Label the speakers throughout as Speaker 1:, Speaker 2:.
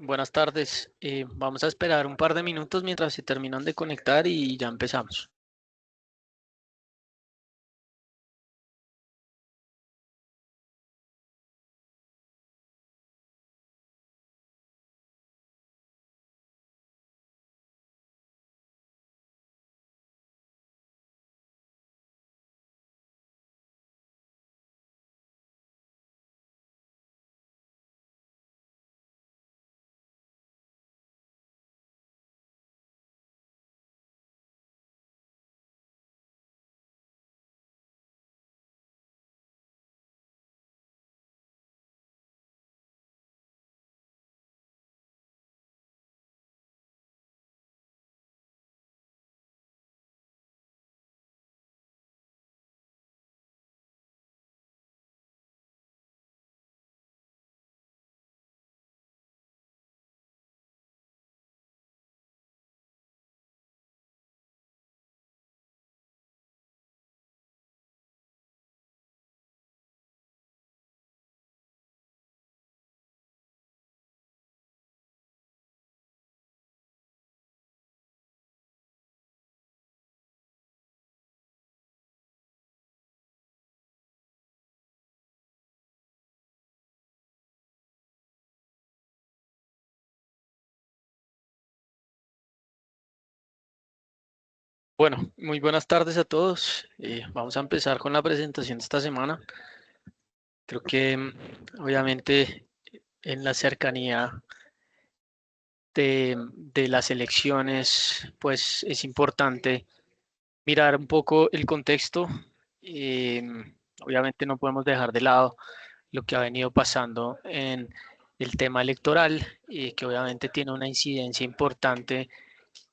Speaker 1: Buenas tardes. Vamos a esperar un par de minutos mientras se terminan de conectar y ya empezamos. Bueno, muy buenas tardes a todos. Vamos a empezar con la presentación de esta semana. Creo que obviamente en la cercanía de las elecciones, pues es importante mirar un poco el contexto. Eh, Obviamente no podemos dejar de lado lo que ha venido pasando en el tema electoral, que obviamente tiene una incidencia importante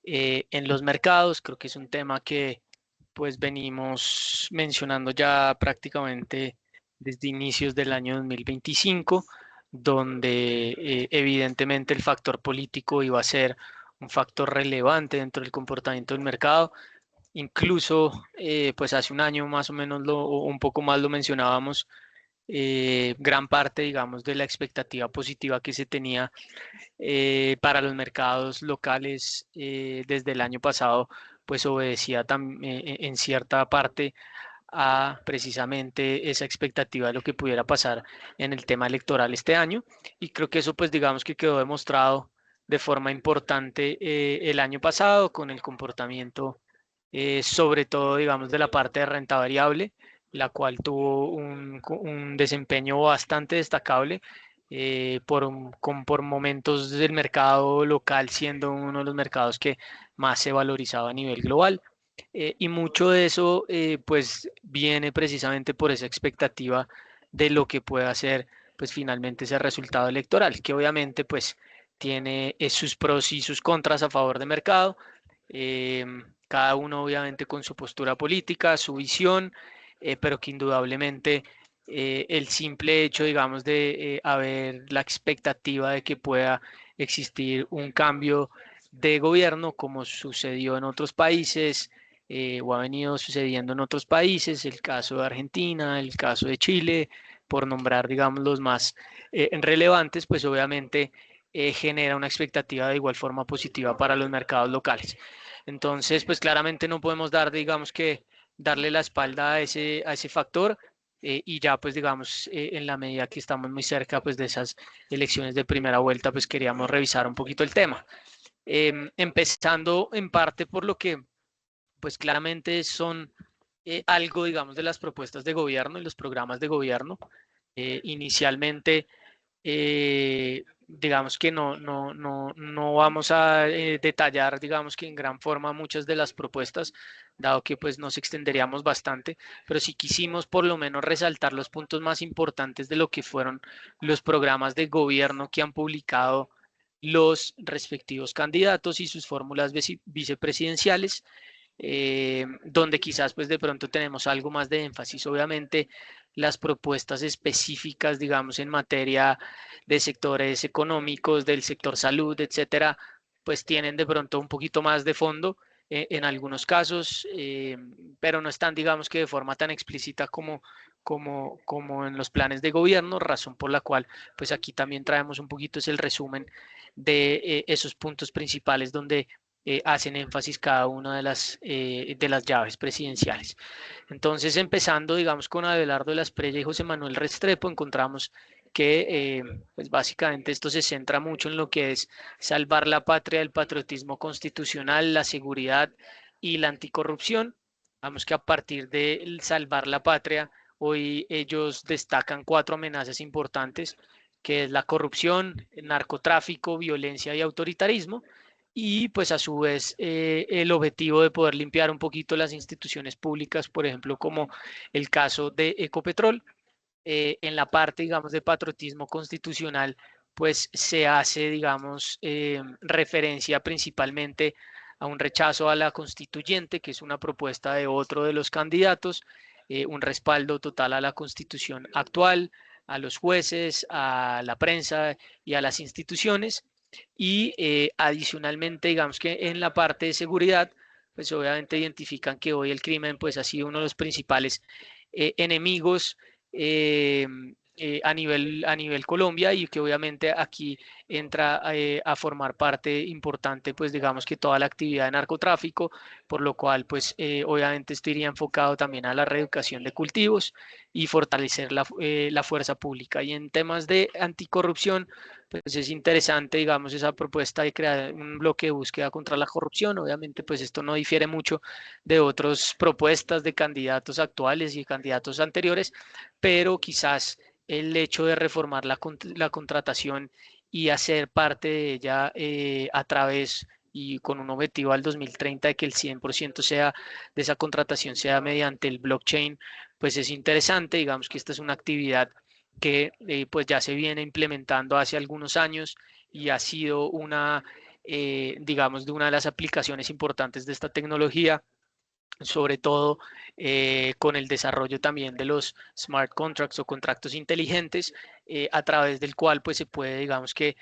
Speaker 1: en los mercados. Creo que es un tema que pues venimos mencionando ya prácticamente desde inicios del año 2025, donde evidentemente el factor político iba a ser un factor relevante dentro del comportamiento del mercado. Incluso, pues hace un año más o menos, o un poco más lo mencionábamos, gran parte, digamos, de la expectativa positiva que se tenía para los mercados locales desde el año pasado, pues obedecía en cierta parte a precisamente esa expectativa de lo que pudiera pasar en el tema electoral este año. Y creo que eso, pues digamos que quedó demostrado de forma importante el año pasado con el comportamiento, sobre todo, digamos, de la parte de renta variable, la cual tuvo un desempeño bastante destacable por momentos del mercado local siendo uno de los mercados que más se valorizaba a nivel global. Y mucho de eso pues viene precisamente por esa expectativa de lo que pueda ser pues finalmente ese resultado electoral, que obviamente pues tiene sus pros y sus contras a favor de mercado, eh, cada uno obviamente con su postura política, su visión, pero que indudablemente el simple hecho, digamos, de haber la expectativa de que pueda existir un cambio de gobierno, como sucedió en otros países o ha venido sucediendo en otros países, el caso de Argentina, el caso de Chile, por nombrar, digamos, los más relevantes, pues obviamente genera una expectativa de igual forma positiva para los mercados locales. Entonces, pues claramente no podemos dar, digamos que darle la espalda a ese factor y ya pues digamos en la medida que estamos muy cerca pues de esas elecciones de primera vuelta pues queríamos revisar un poquito el tema. Empezando en parte por lo que pues claramente son algo digamos de las propuestas de gobierno y los programas de gobierno. Inicialmente digamos que no vamos a detallar, digamos que en gran forma muchas de las propuestas, dado que pues nos extenderíamos bastante, pero sí quisimos por lo menos resaltar los puntos más importantes de lo que fueron los programas de gobierno que han publicado los respectivos candidatos y sus fórmulas vicepresidenciales, donde quizás pues de pronto tenemos algo más de énfasis. Obviamente las propuestas específicas, digamos, en materia de sectores económicos, del sector salud, etcétera, pues tienen de pronto un poquito más de fondo en algunos casos, pero no están, digamos que de forma tan explícita como en los planes de gobierno, razón por la cual pues aquí también traemos un poquito es el resumen de esos puntos principales donde hacen énfasis cada una de las llaves presidenciales. Entonces, empezando, digamos, con Abelardo de la Espriella y José Manuel Restrepo, encontramos que pues básicamente esto se centra mucho en lo que es salvar la patria, el patriotismo constitucional, la seguridad y la anticorrupción. Vamos que a partir de salvar la patria, hoy ellos destacan 4 amenazas importantes, que es la corrupción, el narcotráfico, violencia y autoritarismo, y pues a su vez el objetivo de poder limpiar un poquito las instituciones públicas, por ejemplo, como el caso de Ecopetrol. En la parte, digamos, de patriotismo constitucional, pues se hace, digamos, referencia principalmente a un rechazo a la constituyente, que es una propuesta de otro de los candidatos, un respaldo total a la constitución actual, a los jueces, a la prensa y a las instituciones. Y adicionalmente, digamos que en la parte de seguridad, pues obviamente identifican que hoy el crimen pues ha sido uno de los principales enemigos eh, a nivel Colombia, y que obviamente aquí entra a formar parte importante, pues digamos que toda la actividad de narcotráfico, por lo cual pues obviamente esto iría enfocado también a la reeducación de cultivos y fortalecer la fuerza pública. Y en temas de anticorrupción, pues es interesante, digamos, esa propuesta de crear un bloque de búsqueda contra la corrupción. Obviamente, pues esto no difiere mucho de otras propuestas de candidatos actuales y candidatos anteriores, pero quizás el hecho de reformar la contratación y hacer parte de ella a través y con un objetivo al 2030 de que el 100% sea de esa contratación sea mediante el blockchain, pues es interesante. Digamos que esta es una actividad que pues ya se viene implementando hace algunos años y ha sido digamos, de una de las aplicaciones importantes de esta tecnología, sobre todo con el desarrollo también de los smart contracts o contratos inteligentes, a través del cual pues se puede, digamos que,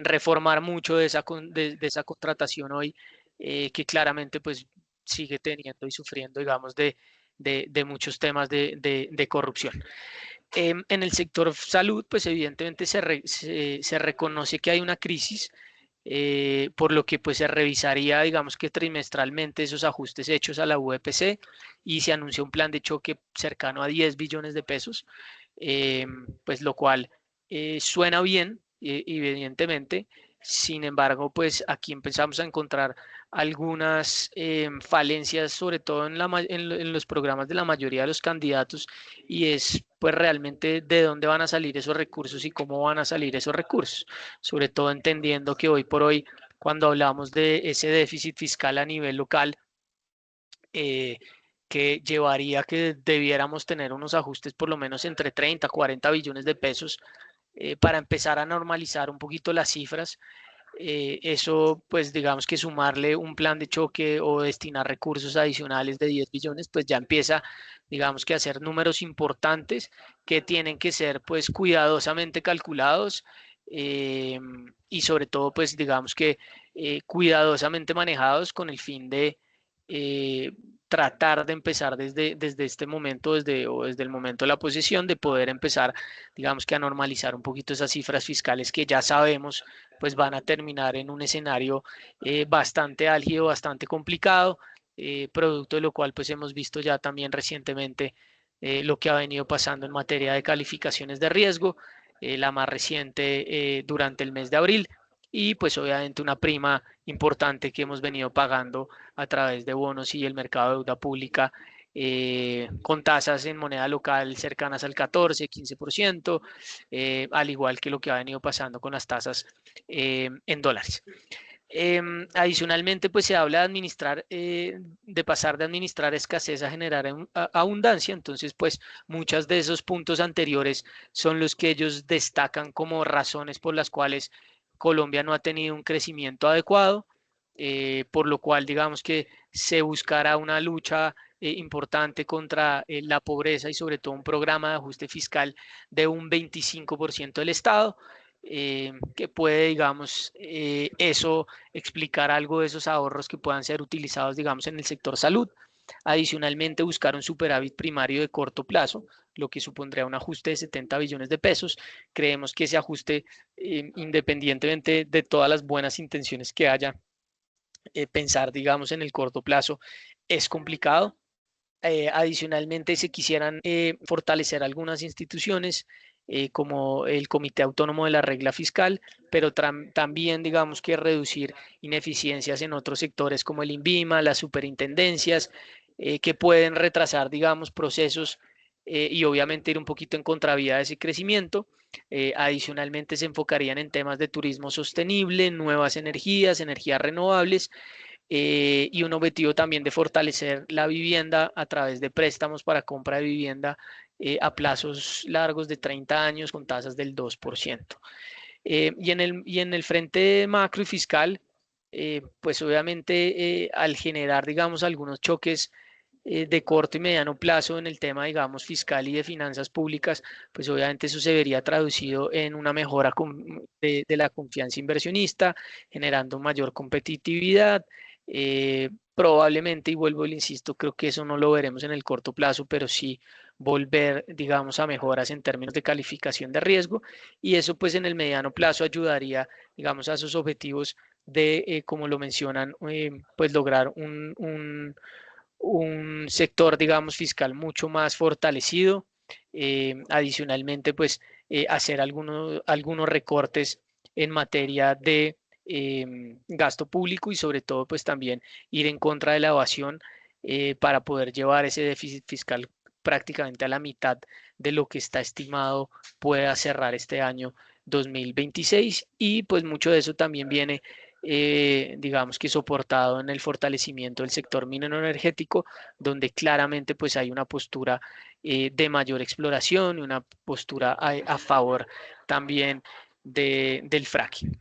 Speaker 1: reformar mucho de esa contratación hoy, que claramente pues sigue teniendo y sufriendo, digamos, de muchos temas de corrupción. En el sector salud, pues evidentemente se reconoce que hay una crisis, por lo que pues se revisaría, digamos que trimestralmente, esos ajustes hechos a la UEPC, y se anuncia un plan de choque cercano a 10 billones de pesos, pues lo cual suena bien, evidentemente. Sin embargo, pues aquí empezamos a encontrar algunas falencias, sobre todo en los programas de la mayoría de los candidatos, y es pues realmente de dónde van a salir esos recursos y cómo van a salir esos recursos, sobre todo entendiendo que hoy por hoy, cuando hablamos de ese déficit fiscal a nivel local, eh, que llevaría a que debiéramos tener unos ajustes por lo menos entre 30 a 40 billones de pesos, para empezar a normalizar un poquito las cifras. Eso, pues digamos que sumarle un plan de choque o destinar recursos adicionales de 10 billones, pues ya empieza, digamos que a hacer números importantes que tienen que ser pues cuidadosamente calculados, eh, y sobre todo pues digamos que cuidadosamente manejados con el fin de eh, tratar de empezar desde este momento, desde el momento de la posesión, de poder empezar, digamos que a normalizar un poquito esas cifras fiscales que ya sabemos pues van a terminar en un escenario bastante álgido, bastante complicado, producto de lo cual pues hemos visto ya también recientemente lo que ha venido pasando en materia de calificaciones de riesgo, la más reciente durante el mes de abril, y pues obviamente una prima importante que hemos venido pagando a través de bonos y el mercado de deuda pública, con tasas en moneda local cercanas al 14-15%, al igual que lo que ha venido pasando con las tasas en dólares. Adicionalmente, pues se habla de administrar, de pasar de administrar escasez a generar abundancia. Entonces, pues muchos de esos puntos anteriores son los que ellos destacan como razones por las cuales Colombia no ha tenido un crecimiento adecuado, por lo cual digamos que se buscará una lucha importante contra la pobreza, y sobre todo un programa de ajuste fiscal de un 25% del Estado, que puede, digamos, eso explicar algo de esos ahorros que puedan ser utilizados, digamos, en el sector salud. Adicionalmente, buscar un superávit primario de corto plazo, lo que supondría un ajuste de 70 billones de pesos. Creemos que ese ajuste, independientemente de todas las buenas intenciones que haya, pensar, digamos, en el corto plazo es complicado. Adicionalmente, se quisieran fortalecer algunas instituciones como el Comité Autónomo de la Regla Fiscal, pero también, digamos, que reducir ineficiencias en otros sectores como el INVIMA, las superintendencias, que pueden retrasar, digamos, procesos y obviamente ir un poquito en contravía de ese crecimiento. Adicionalmente, se enfocarían en temas de turismo sostenible, nuevas energías, energías renovables, y un objetivo también de fortalecer la vivienda a través de préstamos para compra de vivienda a plazos largos de 30 años con tasas del 2%. Y en el frente macro y fiscal, pues obviamente al generar, digamos, algunos choques de corto y mediano plazo en el tema, digamos, fiscal y de finanzas públicas, pues obviamente eso se vería traducido en una mejora de la confianza inversionista, generando mayor competitividad. Probablemente, y vuelvo y le insisto, creo que eso no lo veremos en el corto plazo, pero sí volver, digamos, a mejoras en términos de calificación de riesgo, y eso pues en el mediano plazo ayudaría, digamos, a esos objetivos de, como lo mencionan, pues lograr un sector, digamos, fiscal mucho más fortalecido. Adicionalmente, pues hacer algunos recortes en materia de gasto público y sobre todo, pues también ir en contra de la evasión para poder llevar ese déficit fiscal prácticamente a la mitad de lo que está estimado pueda cerrar este año 2026, y pues mucho de eso también viene, digamos que soportado en el fortalecimiento del sector minero energético, donde claramente pues hay una postura de mayor exploración y una postura a favor también del fracking.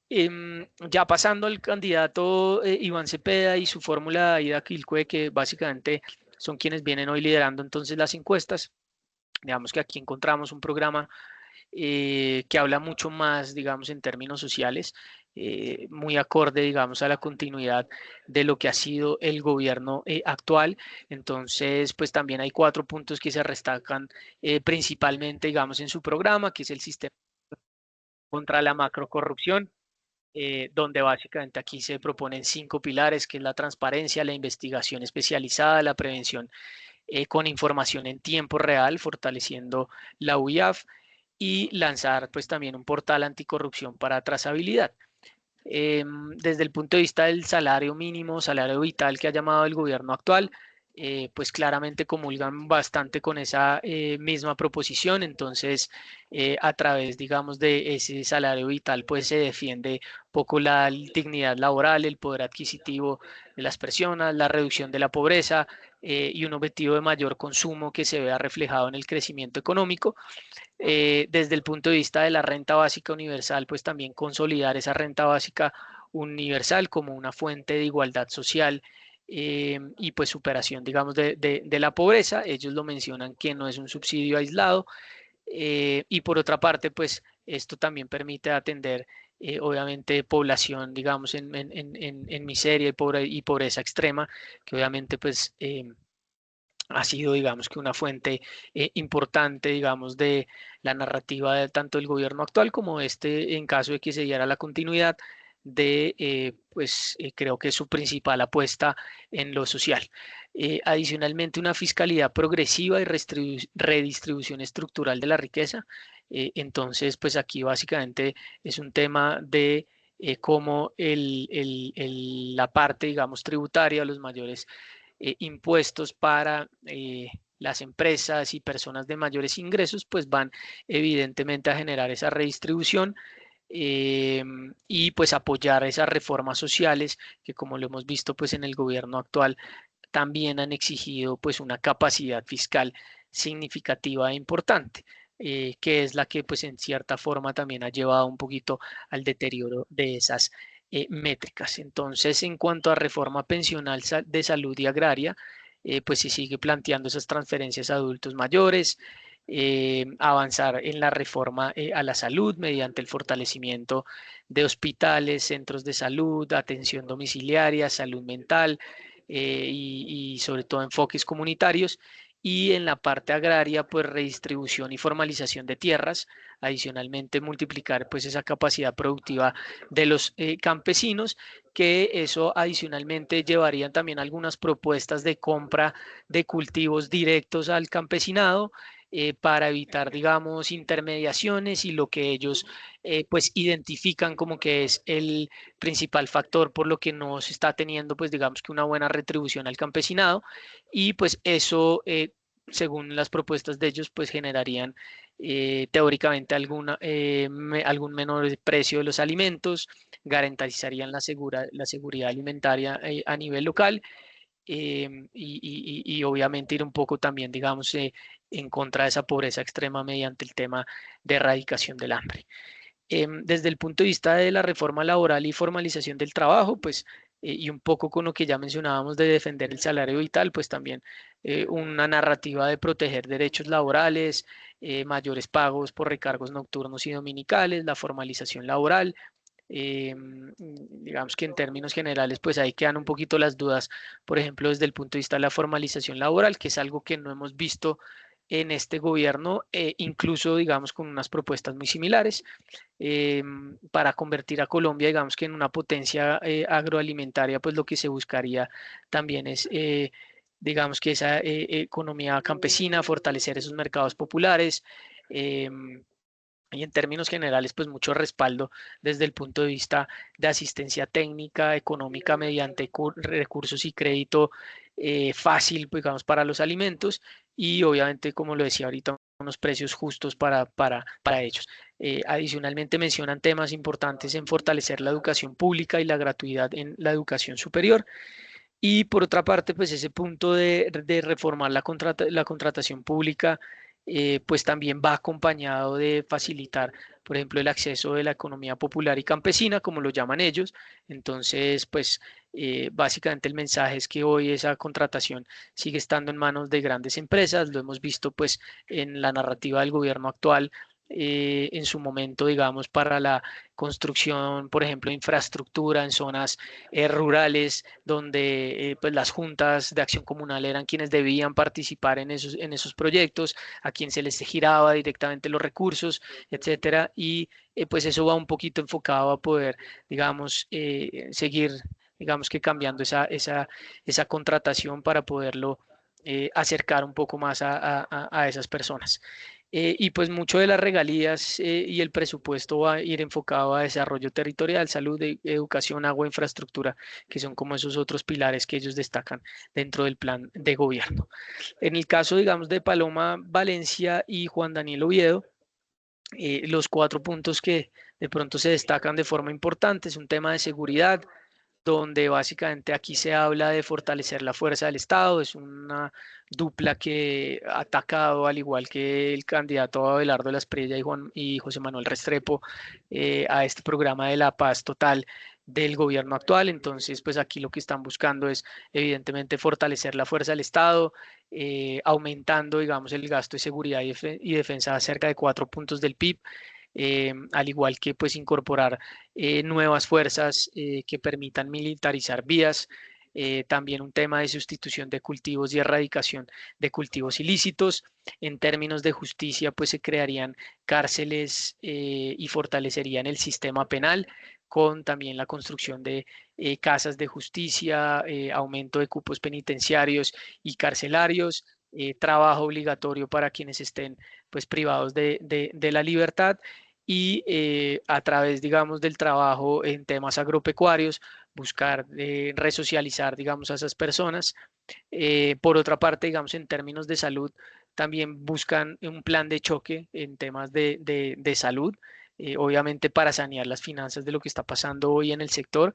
Speaker 1: Ya pasando al candidato Iván Cepeda y su fórmula Ida Quilcue, que básicamente son quienes vienen hoy liderando entonces las encuestas. Digamos que aquí encontramos un programa que habla mucho más, digamos, en términos sociales, muy acorde, digamos, a la continuidad de lo que ha sido el gobierno actual. Entonces, pues también hay 4 puntos que se destacan principalmente, digamos, en su programa, que es el sistema contra la macrocorrupción, donde básicamente aquí se proponen 5 pilares, que es la transparencia, la investigación especializada, la prevención con información en tiempo real, fortaleciendo la UIAF, y lanzar pues también un portal anticorrupción para trazabilidad. Desde el punto de vista del salario mínimo, salario vital que ha llamado el gobierno actual, pues claramente comulgan bastante con esa misma proposición. Entonces, a través, digamos, de ese salario vital, pues se defiende poco la dignidad laboral, el poder adquisitivo de las personas, la reducción de la pobreza, y un objetivo de mayor consumo que se vea reflejado en el crecimiento económico. Desde el punto de vista de la renta básica universal, pues también consolidar esa renta básica universal como una fuente de igualdad social, y pues superación, digamos, de la pobreza. Ellos lo mencionan que no es un subsidio aislado, y por otra parte, pues esto también permite atender, obviamente, población, digamos, en miseria y pobreza extrema, que obviamente, pues ha sido, digamos, que una fuente importante, digamos, de la narrativa de tanto el gobierno actual como este, en caso de que se diera la continuidad de, pues creo que es su principal apuesta en lo social. Adicionalmente, una fiscalidad progresiva y redistribución estructural de la riqueza. Entonces, pues aquí básicamente es un tema de cómo la parte, digamos, tributaria, los mayores impuestos para las empresas y personas de mayores ingresos, pues van evidentemente a generar esa redistribución, y pues apoyar esas reformas sociales que, como lo hemos visto pues en el gobierno actual, también han exigido pues una capacidad fiscal significativa e importante. Que es la que pues en cierta forma también ha llevado un poquito al deterioro de esas métricas. Entonces, en cuanto a reforma pensional de salud y agraria, pues se sigue planteando esas transferencias a adultos mayores, avanzar en la reforma a la salud mediante el fortalecimiento de hospitales, centros de salud, atención domiciliaria, salud mental, y sobre todo enfoques comunitarios. Y en la parte agraria, pues redistribución y formalización de tierras, adicionalmente multiplicar pues esa capacidad productiva de los campesinos, que eso adicionalmente llevarían también algunas propuestas de compra de cultivos directos al campesinado, para evitar, digamos, intermediaciones y lo que ellos pues identifican como que es el principal factor por lo que no se está teniendo, pues digamos que una buena retribución al campesinado. Y pues eso, según las propuestas de ellos, pues generarían teóricamente algún menor precio de los alimentos, garantizarían la seguridad alimentaria a nivel local, y obviamente ir un poco también, digamos, en contra de esa pobreza extrema mediante el tema de erradicación del hambre. Desde el punto de vista de la reforma laboral y formalización del trabajo, pues, y un poco con lo que ya mencionábamos de defender el salario vital, pues también una narrativa de proteger derechos laborales, mayores pagos por recargos nocturnos y dominicales, la formalización laboral. Digamos que en términos generales, pues ahí quedan un poquito las dudas, por ejemplo, desde el punto de vista de la formalización laboral, que es algo que no hemos visto en este gobierno, incluso, digamos, con unas propuestas muy similares, para convertir a Colombia, digamos que en una potencia agroalimentaria, pues lo que se buscaría también es, digamos que esa economía campesina, fortalecer esos mercados populares. Y en términos generales, pues mucho respaldo desde el punto de vista de asistencia técnica, económica, mediante recursos y crédito fácil, pues, digamos, para los alimentos, y obviamente, como lo decía ahorita, unos precios justos para ellos. Adicionalmente mencionan temas importantes en fortalecer la educación pública y la gratuidad en la educación superior. Y por otra parte, pues ese punto de reformar la contratación pública, pues también va acompañado de facilitar, por ejemplo, el acceso de la economía popular y campesina, como lo llaman ellos. Entonces, pues básicamente el mensaje es que hoy esa contratación sigue estando en manos de grandes empresas. Lo hemos visto pues en la narrativa del gobierno actual. En su momento, digamos, para la construcción, por ejemplo, de infraestructura en zonas rurales, donde pues las juntas de acción comunal eran quienes debían participar en esos proyectos, a quien se les giraba directamente los recursos, etcétera. Y pues eso va un poquito enfocado a poder, digamos, seguir, digamos que cambiando esa contratación para poderlo acercar un poco más a esas personas. Y pues mucho de las regalías y el presupuesto va a ir enfocado a desarrollo territorial, salud, educación, agua, infraestructura, que son como esos otros pilares que ellos destacan dentro del plan de gobierno. En el caso, digamos, de Paloma Valencia y Juan Daniel Oviedo, los cuatro puntos que de pronto se destacan de forma importante es un tema de seguridad, donde básicamente aquí se habla de fortalecer la fuerza del Estado. Es una dupla que ha atacado, al igual que el candidato Abelardo Las Espriella y José Manuel Restrepo, a este programa de la paz total del gobierno actual. Entonces, pues aquí lo que están buscando es evidentemente fortalecer la fuerza del Estado, aumentando, digamos, el gasto de seguridad y defensa a cerca de 4 puntos del PIB, al igual que pues incorporar nuevas fuerzas que permitan militarizar vías. También un tema de sustitución de cultivos y erradicación de cultivos ilícitos. En términos de justicia, pues se crearían cárceles y fortalecerían el sistema penal, con también la construcción de casas de justicia, aumento de cupos penitenciarios y carcelarios, trabajo obligatorio para quienes estén pues privados de la libertad, y a través, digamos, del trabajo en temas agropecuarios, buscar resocializar, digamos, a esas personas. Por otra parte, digamos, en términos de salud, también buscan un plan de choque en temas de salud, obviamente para sanear las finanzas de lo que está pasando hoy en el sector.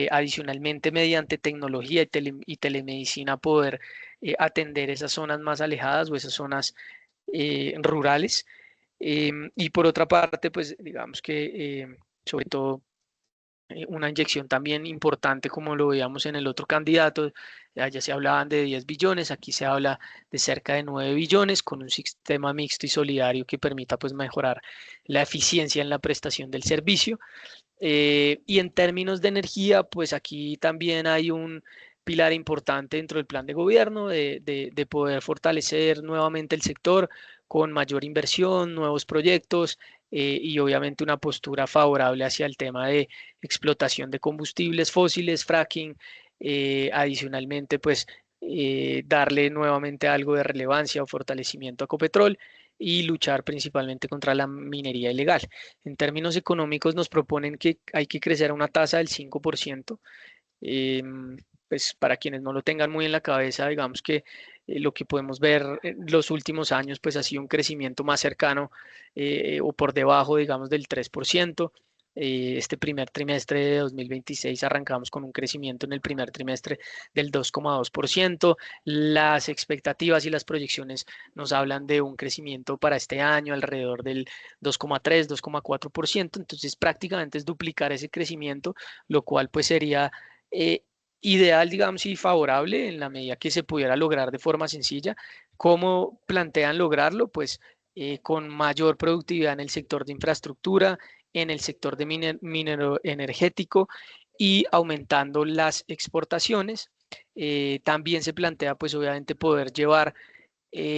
Speaker 1: Adicionalmente, mediante tecnología y telemedicina, poder atender esas zonas más alejadas o esas zonas rurales. Y por otra parte, pues digamos que sobre todo una inyección también importante, como lo veíamos en el otro candidato. Allá se hablaban de 10 billones, aquí se habla de cerca de 9 billones, con un sistema mixto y solidario que permita pues mejorar la eficiencia en la prestación del servicio. Y en términos de energía, pues aquí también hay pilar importante dentro del plan de gobierno de poder fortalecer nuevamente el sector con mayor inversión, nuevos proyectos y obviamente una postura favorable hacia el tema de explotación de combustibles fósiles, fracking, adicionalmente pues darle nuevamente algo de relevancia o fortalecimiento a Ecopetrol y luchar principalmente contra la minería ilegal. En términos económicos nos proponen que hay que crecer a una tasa del 5%. Pues para quienes no lo tengan muy en la cabeza, digamos que lo que podemos ver en los últimos años pues ha sido un crecimiento más cercano o por debajo, digamos, del 3%. Este primer trimestre de 2026 arrancamos con un crecimiento en el primer trimestre del 2,2%. Las expectativas y las proyecciones nos hablan de un crecimiento para este año alrededor del 2,3, 2,4%. Entonces prácticamente es duplicar ese crecimiento, lo cual pues sería eh, ideal, digamos, y favorable en la medida que se pudiera lograr de forma sencilla. ¿Cómo plantean lograrlo? Pues con mayor productividad en el sector de infraestructura, en el sector de minero energético y aumentando las exportaciones. También se plantea, pues obviamente, poder llevar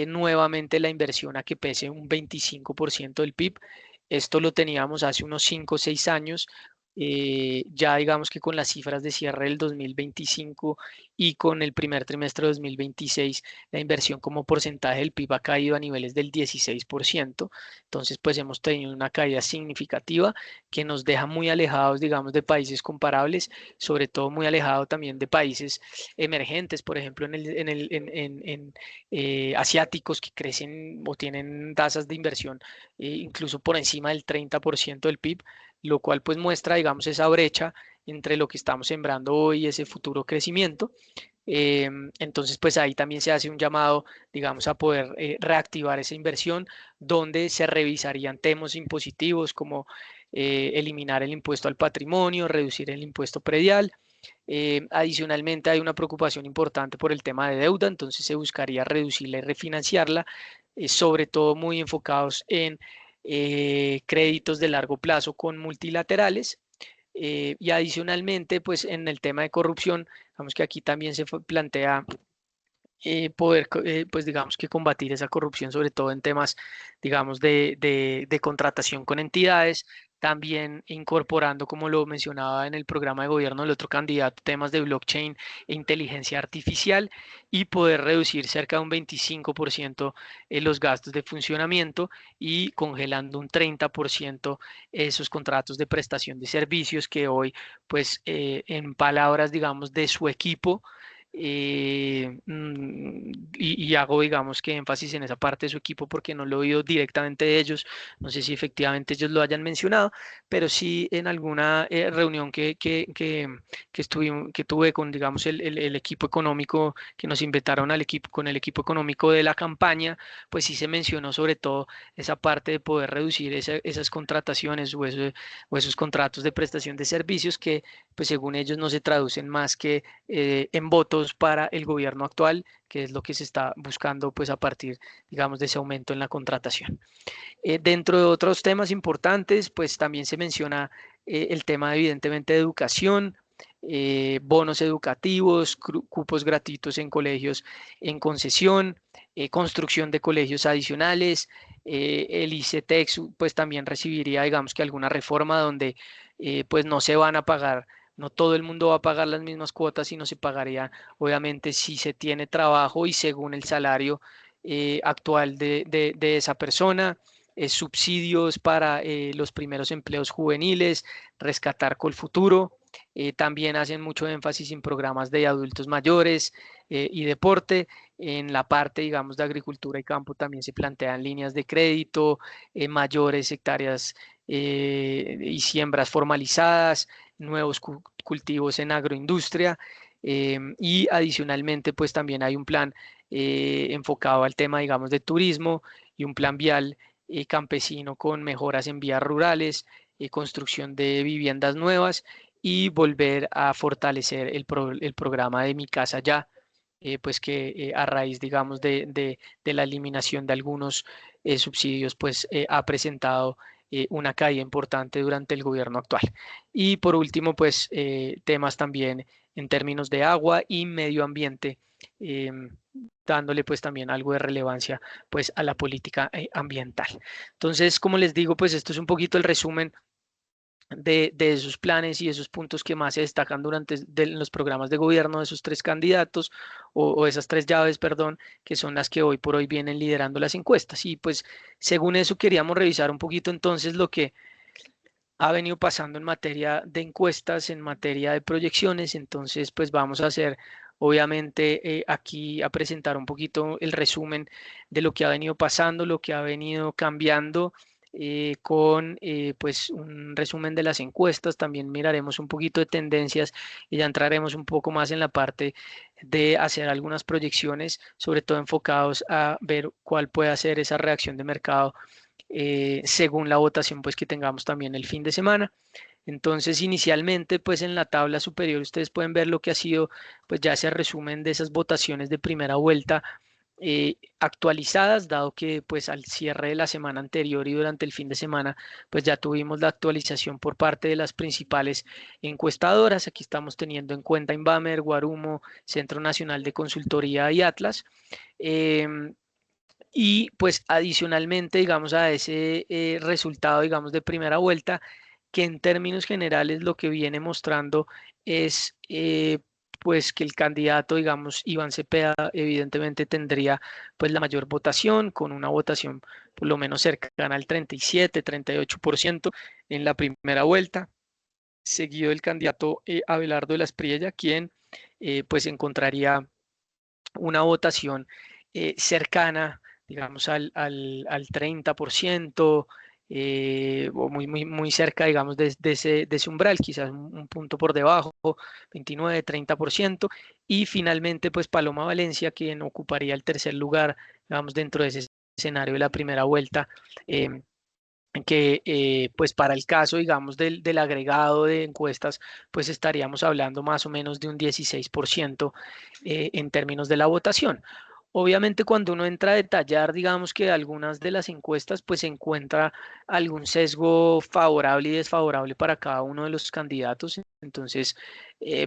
Speaker 1: nuevamente la inversión a que pese un 25% del PIB. Esto lo teníamos hace unos 5 o 6 años. Ya digamos que con las cifras de cierre del 2025 y con el primer trimestre de 2026, la inversión como porcentaje del PIB ha caído a niveles del 16%. Entonces, pues hemos tenido una caída significativa que nos deja muy alejados, digamos, de países comparables, sobre todo muy alejado también de países emergentes, por ejemplo, asiáticos que crecen o tienen tasas de inversión incluso por encima del 30% del PIB, lo cual pues muestra, digamos, esa brecha entre lo que estamos sembrando hoy y ese futuro crecimiento. Entonces, pues ahí también se hace un llamado, digamos, a poder reactivar esa inversión, donde se revisarían temas impositivos como eliminar el impuesto al patrimonio, reducir el impuesto predial. Adicionalmente, hay una preocupación importante por el tema de deuda, entonces se buscaría reducirla y refinanciarla, sobre todo muy enfocados en créditos de largo plazo con multilaterales. Y adicionalmente, pues en el tema de corrupción, vamos que aquí también se plantea poder, pues digamos que combatir esa corrupción, sobre todo en temas, digamos, de contratación con entidades, también incorporando, como lo mencionaba en el programa de gobierno del otro candidato, temas de blockchain e inteligencia artificial y poder reducir cerca de un 25% los gastos de funcionamiento y congelando un 30% esos contratos de prestación de servicios que hoy, pues, en palabras, digamos, de su equipo, y hago, digamos, que énfasis en esa parte de su equipo porque no lo he oído directamente de ellos. No sé si efectivamente ellos lo hayan mencionado, pero sí en alguna reunión que tuve con, digamos, el equipo económico que nos invitaron al equipo, con el equipo económico de la campaña, pues sí se mencionó sobre todo esa parte de poder reducir esas contrataciones o esos contratos de prestación de servicios que, pues según ellos, no se traducen más que en votos para el gobierno actual, que es lo que se está buscando pues a partir, digamos, de ese aumento en la contratación. Dentro de otros temas importantes, pues también se menciona el tema evidentemente de educación, bonos educativos, cupos gratuitos en colegios en concesión, construcción de colegios adicionales, el ICETEX pues también recibiría, digamos que alguna reforma donde pues no se van a pagar. No todo el mundo va a pagar las mismas cuotas, sino se pagaría, obviamente, si se tiene trabajo y según el salario actual de esa persona. Subsidios para los primeros empleos juveniles, rescatar Colfuturo. También hacen mucho énfasis en programas de adultos mayores y deporte. En la parte, digamos, de agricultura y campo también se plantean líneas de crédito, mayores hectáreas y siembras formalizadas, nuevos cultivos en agroindustria. Y adicionalmente, pues también hay un plan enfocado al tema, digamos, de turismo y un plan vial campesino con mejoras en vías rurales, construcción de viviendas nuevas y volver a fortalecer el programa de Mi Casa Ya, pues que a raíz, digamos, de la eliminación de algunos subsidios, pues ha presentado una caída importante durante el gobierno actual. Y por último, pues temas también en términos de agua y medio ambiente, dándole pues también algo de relevancia pues a la política ambiental. Entonces, como les digo, pues esto es un poquito el resumen de esos planes y esos puntos que más se destacan durante los programas de gobierno de esos tres candidatos o esas tres llaves, perdón, que son las que hoy por hoy vienen liderando las encuestas. Y pues según eso queríamos revisar un poquito entonces lo que ha venido pasando en materia de encuestas, en materia de proyecciones. Entonces pues vamos a hacer obviamente aquí a presentar un poquito el resumen de lo que ha venido pasando, lo que ha venido cambiando con pues un resumen de las encuestas. También miraremos un poquito de tendencias y ya entraremos un poco más en la parte de hacer algunas proyecciones, sobre todo enfocados a ver cuál puede ser esa reacción de mercado según la votación pues que tengamos también el fin de semana. Entonces, inicialmente, pues en la tabla superior ustedes pueden ver lo que ha sido, pues ya ese resumen de esas votaciones de primera vuelta actualizadas, dado que pues al cierre de la semana anterior y durante el fin de semana, pues ya tuvimos la actualización por parte de las principales encuestadoras. Aquí estamos teniendo en cuenta Inbamer, Guarumo, Centro Nacional de Consultoría y Atlas. Y pues adicionalmente, digamos, a ese resultado, digamos, de primera vuelta, que en términos generales lo que viene mostrando es pues que el candidato, digamos, Iván Cepeda, evidentemente tendría pues la mayor votación, con una votación por lo menos cercana al 37, 38% en la primera vuelta, seguido del candidato Abelardo de la Espriella, quien pues encontraría una votación cercana, digamos, al 30%, o muy cerca, digamos, de ese umbral, quizás un punto por debajo, 29, 30%, y finalmente, pues Paloma Valencia, quien ocuparía el tercer lugar, digamos, dentro de ese escenario de la primera vuelta. Que pues para el caso, digamos, del agregado de encuestas, pues estaríamos hablando más o menos de un 16% en términos de la votación. Obviamente cuando uno entra a detallar, digamos que algunas de las encuestas, pues se encuentra algún sesgo favorable y desfavorable para cada uno de los candidatos. Entonces,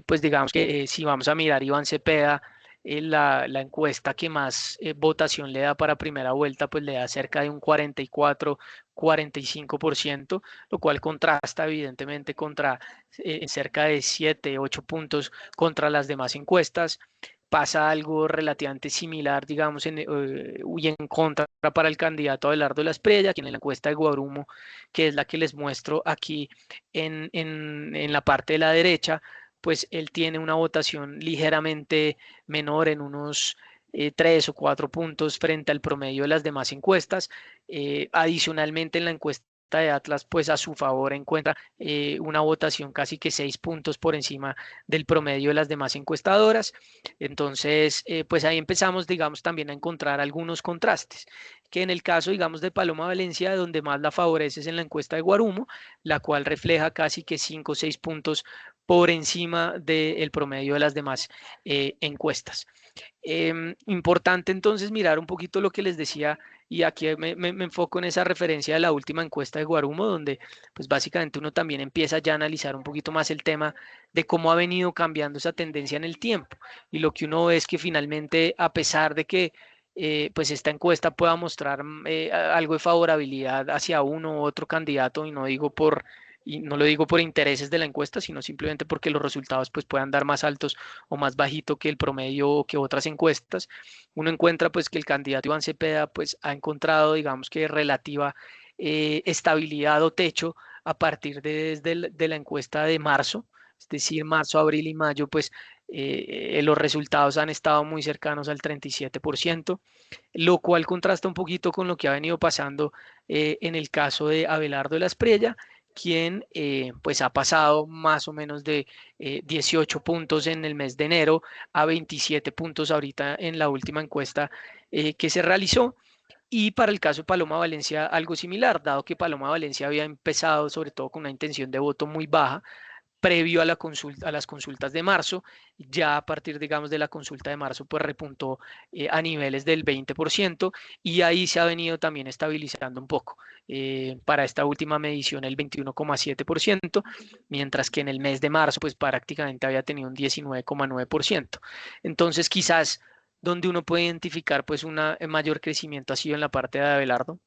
Speaker 1: pues digamos que si vamos a mirar Iván Cepeda, la encuesta que más votación le da para primera vuelta, pues le da cerca de un 44-45%, lo cual contrasta evidentemente contra cerca de 7, 8 puntos contra las demás encuestas. Pasa algo relativamente similar, digamos, y en contra para el candidato Abelardo de la Espriella, quien en la encuesta de Guarumo, que es la que les muestro aquí en la parte de la derecha, pues él tiene una votación ligeramente menor en unos 3 o 4 puntos frente al promedio de las demás encuestas. Adicionalmente, en la encuesta de Atlas, pues a su favor encuentra una votación casi que 6 puntos por encima del promedio de las demás encuestadoras. Entonces, pues ahí empezamos, digamos, también a encontrar algunos contrastes, que en el caso, digamos, de Paloma Valencia, donde más la favorece es en la encuesta de Guarumo, la cual refleja casi que 5 o 6 puntos por encima del promedio de las demás encuestas. Importante entonces mirar un poquito lo que les decía, y aquí me enfoco en esa referencia de la última encuesta de Guarumo, donde pues básicamente uno también empieza ya a analizar un poquito más el tema de cómo ha venido cambiando esa tendencia en el tiempo. Y lo que uno ve es que finalmente, a pesar de que pues esta encuesta pueda mostrar algo de favorabilidad hacia uno u otro candidato, y no lo digo por intereses de la encuesta, sino simplemente porque los resultados pues puedan dar más altos o más bajito que el promedio o que otras encuestas, uno encuentra pues que el candidato Iván Cepeda pues ha encontrado, digamos que relativa estabilidad o techo a partir de la encuesta de marzo, es decir, marzo, abril y mayo, pues los resultados han estado muy cercanos al 37%, lo cual contrasta un poquito con lo que ha venido pasando en el caso de Abelardo de la Espriella, quien pues ha pasado más o menos de 18 puntos en el mes de enero a 27 puntos ahorita en la última encuesta que se realizó. Y para el caso de Paloma Valencia, algo similar, dado que Paloma Valencia había empezado sobre todo con una intención de voto muy baja, previo a la consulta, a las consultas de marzo. Ya a partir, digamos, de la consulta de marzo, pues repuntó a niveles del 20% y ahí se ha venido también estabilizando un poco. Para esta última medición el 21,7%, mientras que en el mes de marzo pues prácticamente había tenido un 19,9%. Entonces quizás donde uno puede identificar pues un mayor crecimiento ha sido en la parte de Abelardo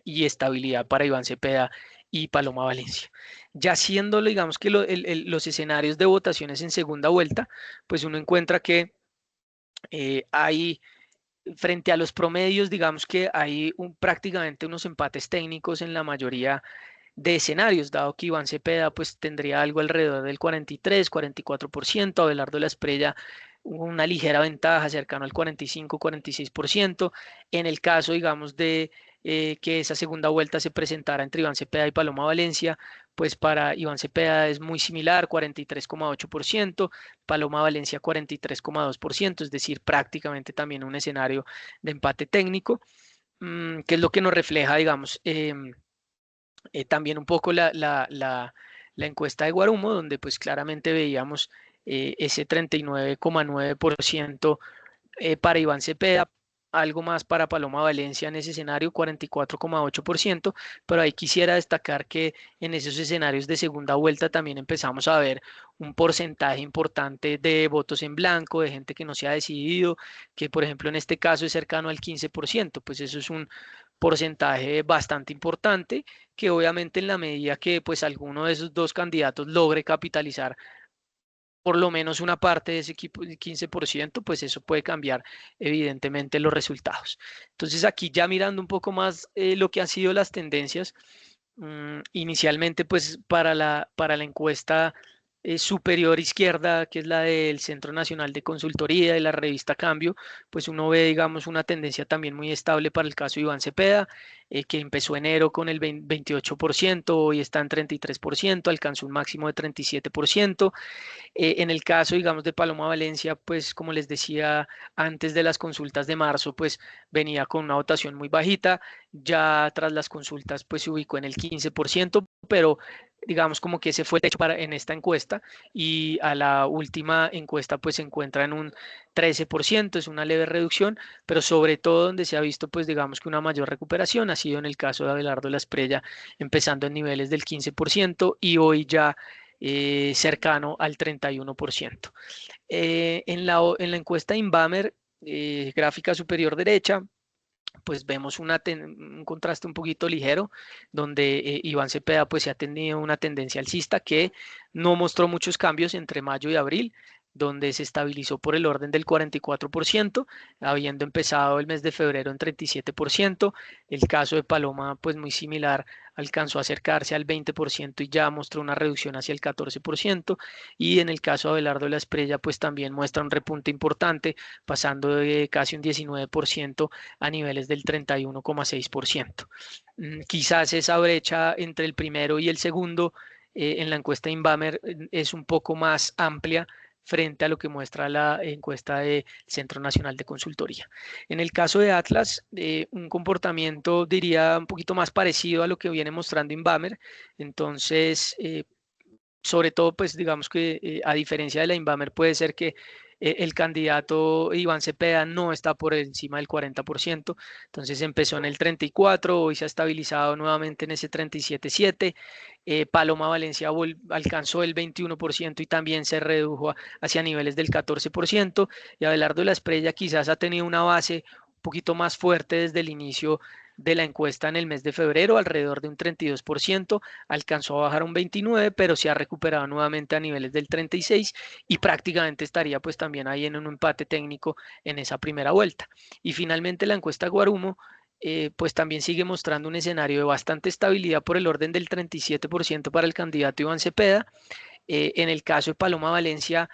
Speaker 1: y estabilidad para Iván Cepeda y Paloma Valencia. Ya siéndolo, digamos que los escenarios de votaciones en segunda vuelta, pues uno encuentra que hay, frente a los promedios, digamos que hay prácticamente unos empates técnicos en la mayoría de escenarios, dado que Iván Cepeda pues tendría algo alrededor del 43, 44%, Abelardo La Espriella una ligera ventaja cercano al 45, 46%. En el caso, digamos, de que esa segunda vuelta se presentara entre Iván Cepeda y Paloma Valencia, pues para Iván Cepeda es muy similar, 43,8%, Paloma Valencia 43,2%, es decir, prácticamente también un escenario de empate técnico, que es lo que nos refleja, digamos, también un poco la encuesta de Guarumo, donde pues claramente veíamos ese 39,9% para Iván Cepeda, algo más para Paloma Valencia en ese escenario, 44,8%, pero ahí quisiera destacar que en esos escenarios de segunda vuelta también empezamos a ver un porcentaje importante de votos en blanco, de gente que no se ha decidido, que por ejemplo en este caso es cercano al 15%, pues eso es un porcentaje bastante importante que obviamente en la medida que pues alguno de esos dos candidatos logre capitalizar por lo menos una parte de ese equipo, el 15%, pues eso puede cambiar evidentemente los resultados. Entonces aquí ya mirando un poco más lo que han sido las tendencias, inicialmente pues para la encuesta superior izquierda, que es la del Centro Nacional de Consultoría de la revista Cambio, pues uno ve, digamos, una tendencia también muy estable para el caso de Iván Cepeda, que empezó enero con el 28%, hoy está en 33%, alcanzó un máximo de 37%. En el caso, digamos, de Paloma Valencia, pues como les decía antes de las consultas de marzo, pues venía con una votación muy bajita, ya tras las consultas pues se ubicó en el 15%, pero digamos como que ese fue el techo en esta encuesta y a la última encuesta pues se encuentra en un 13%, es una leve reducción, pero sobre todo donde se ha visto pues digamos que una mayor recuperación ha sido en el caso de Abelardo La Espriella, empezando en niveles del 15% y hoy ya cercano al 31%. En la encuesta Inbamer, gráfica superior derecha, pues vemos un contraste un poquito ligero, donde Iván Cepeda pues se ha tenido una tendencia alcista que no mostró muchos cambios entre mayo y abril, donde se estabilizó por el orden del 44%, habiendo empezado el mes de febrero en 37%. El caso de Paloma, pues muy similar, alcanzó a acercarse al 20% y ya mostró una reducción hacia el 14%. Y en el caso de Abelardo La Espriella, pues también muestra un repunte importante, pasando de casi un 19% a niveles del 31,6%. Quizás esa brecha entre el primero y el segundo en la encuesta Inbamer es un poco más amplia frente a lo que muestra la encuesta del Centro Nacional de Consultoría. En el caso de Atlas, un comportamiento diría un poquito más parecido a lo que viene mostrando Inbamer. Entonces, sobre todo, pues digamos que a diferencia de la Inbamer puede ser que el candidato Iván Cepeda no está por encima del 40%, entonces empezó en el 34%, hoy se ha estabilizado nuevamente en ese 37,7%, Paloma Valencia alcanzó el 21% y también se redujo hacia niveles del 14%, y Abelardo La Espriella quizás ha tenido una base un poquito más fuerte desde el inicio de la encuesta en el mes de febrero, alrededor de un 32%, alcanzó a bajar un 29%, pero se ha recuperado nuevamente a niveles del 36% y prácticamente estaría pues también ahí en un empate técnico en esa primera vuelta. Y finalmente la encuesta Guarumo pues también sigue mostrando un escenario de bastante estabilidad por el orden del 37% para el candidato Iván Cepeda. En el caso de Paloma Valencia,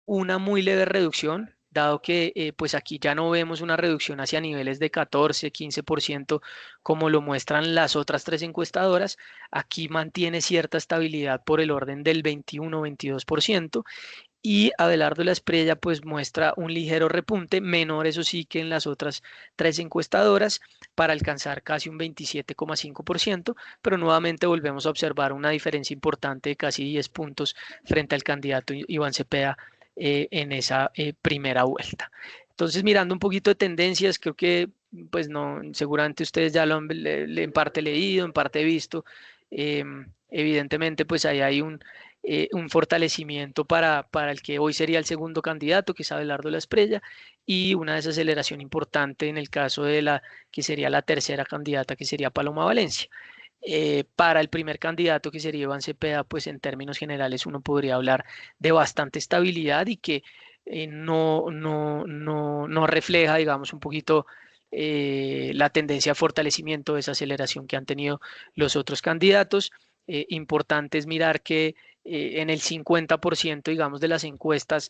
Speaker 1: una muy leve reducción, dado que pues aquí ya no vemos una reducción hacia niveles de 14, 15% como lo muestran las otras tres encuestadoras. Aquí mantiene cierta estabilidad por el orden del 21, 22%. y Abelardo La Espriella pues muestra un ligero repunte, menor eso sí que en las otras tres encuestadoras, para alcanzar casi un 27,5%, pero nuevamente volvemos a observar una diferencia importante de casi 10 puntos frente al candidato Iván Cepeda en esa primera vuelta. Entonces, mirando un poquito de tendencias, creo que pues no, seguramente ustedes ya lo han en parte leído, en parte visto. Evidentemente, pues ahí hay un fortalecimiento para el que hoy sería el segundo candidato, que es Abelardo La Espriella, y una desaceleración importante en el caso de la que sería la tercera candidata, que sería Paloma Valencia. Para el primer candidato, que sería Iván Cepeda, pues en términos generales uno podría hablar de bastante estabilidad y que no refleja, digamos, un poquito la tendencia de fortalecimiento, desaceleración que han tenido los otros candidatos. Importante es mirar que en el 50%, digamos, de las encuestas,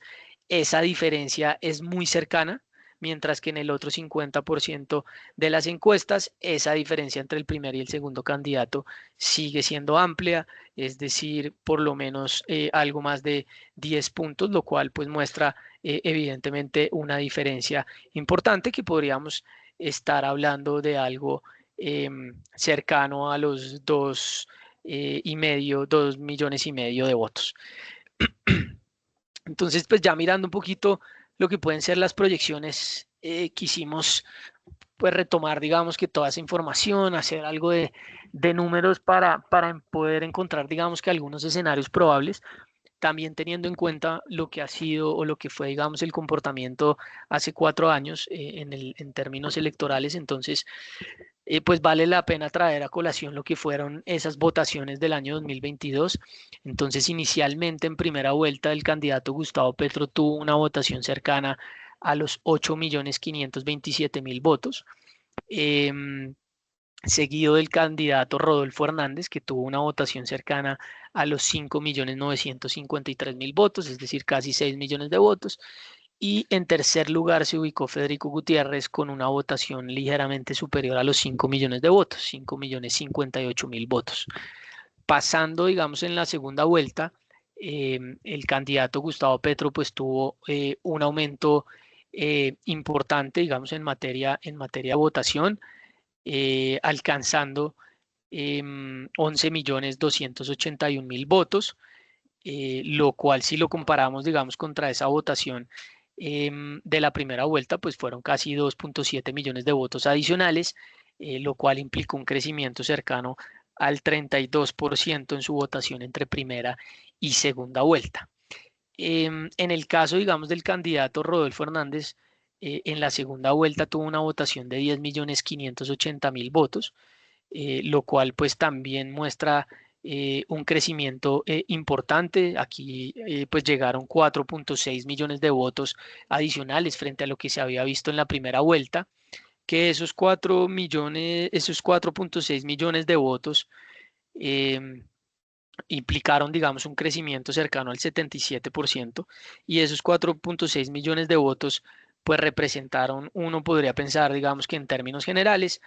Speaker 1: esa diferencia es muy cercana, mientras que en el otro 50% de las encuestas, esa diferencia entre el primer y el segundo candidato sigue siendo amplia, es decir, por lo menos algo más de 10 puntos, lo cual pues muestra evidentemente una diferencia importante que podríamos estar hablando de algo cercano a los 2,5 millones de votos. Entonces, pues ya mirando un poquito lo que pueden ser las proyecciones, quisimos pues retomar, digamos que toda esa información, hacer algo de números para poder encontrar, digamos que algunos escenarios probables, también teniendo en cuenta lo que ha sido o lo que fue, digamos, el comportamiento hace 4 años en términos electorales. Entonces, pues vale la pena traer a colación lo que fueron esas votaciones del año 2022. Entonces, inicialmente en primera vuelta, el candidato Gustavo Petro tuvo una votación cercana a los 8.527.000 votos, em, seguido del candidato Rodolfo Hernández, que tuvo una votación cercana a los 5.953.000 votos, es decir, casi 6 millones de votos. Y en tercer lugar se ubicó Federico Gutiérrez con una votación ligeramente superior a los 5 millones de votos, 5.058.000 votos. Pasando, digamos, en la segunda vuelta, el candidato Gustavo Petro pues tuvo un aumento importante, digamos, en materia de votación, alcanzando 11.281.000 votos, lo cual si lo comparamos, digamos, contra esa votación de la primera vuelta, pues fueron casi 2,7 millones de votos adicionales, lo cual implicó un crecimiento cercano al 32% en su votación entre primera y segunda vuelta. En el caso, digamos, del candidato Rodolfo Hernández, en la segunda vuelta tuvo una votación de 10.580.000 votos, lo cual pues también muestra un crecimiento importante. Aquí pues llegaron 4,6 millones de votos adicionales frente a lo que se había visto en la primera vuelta, que esos 4,6 millones de votos implicaron, digamos, un crecimiento cercano al 77%, y esos 4,6 millones de votos pues representaron, uno podría pensar, digamos que en términos generales,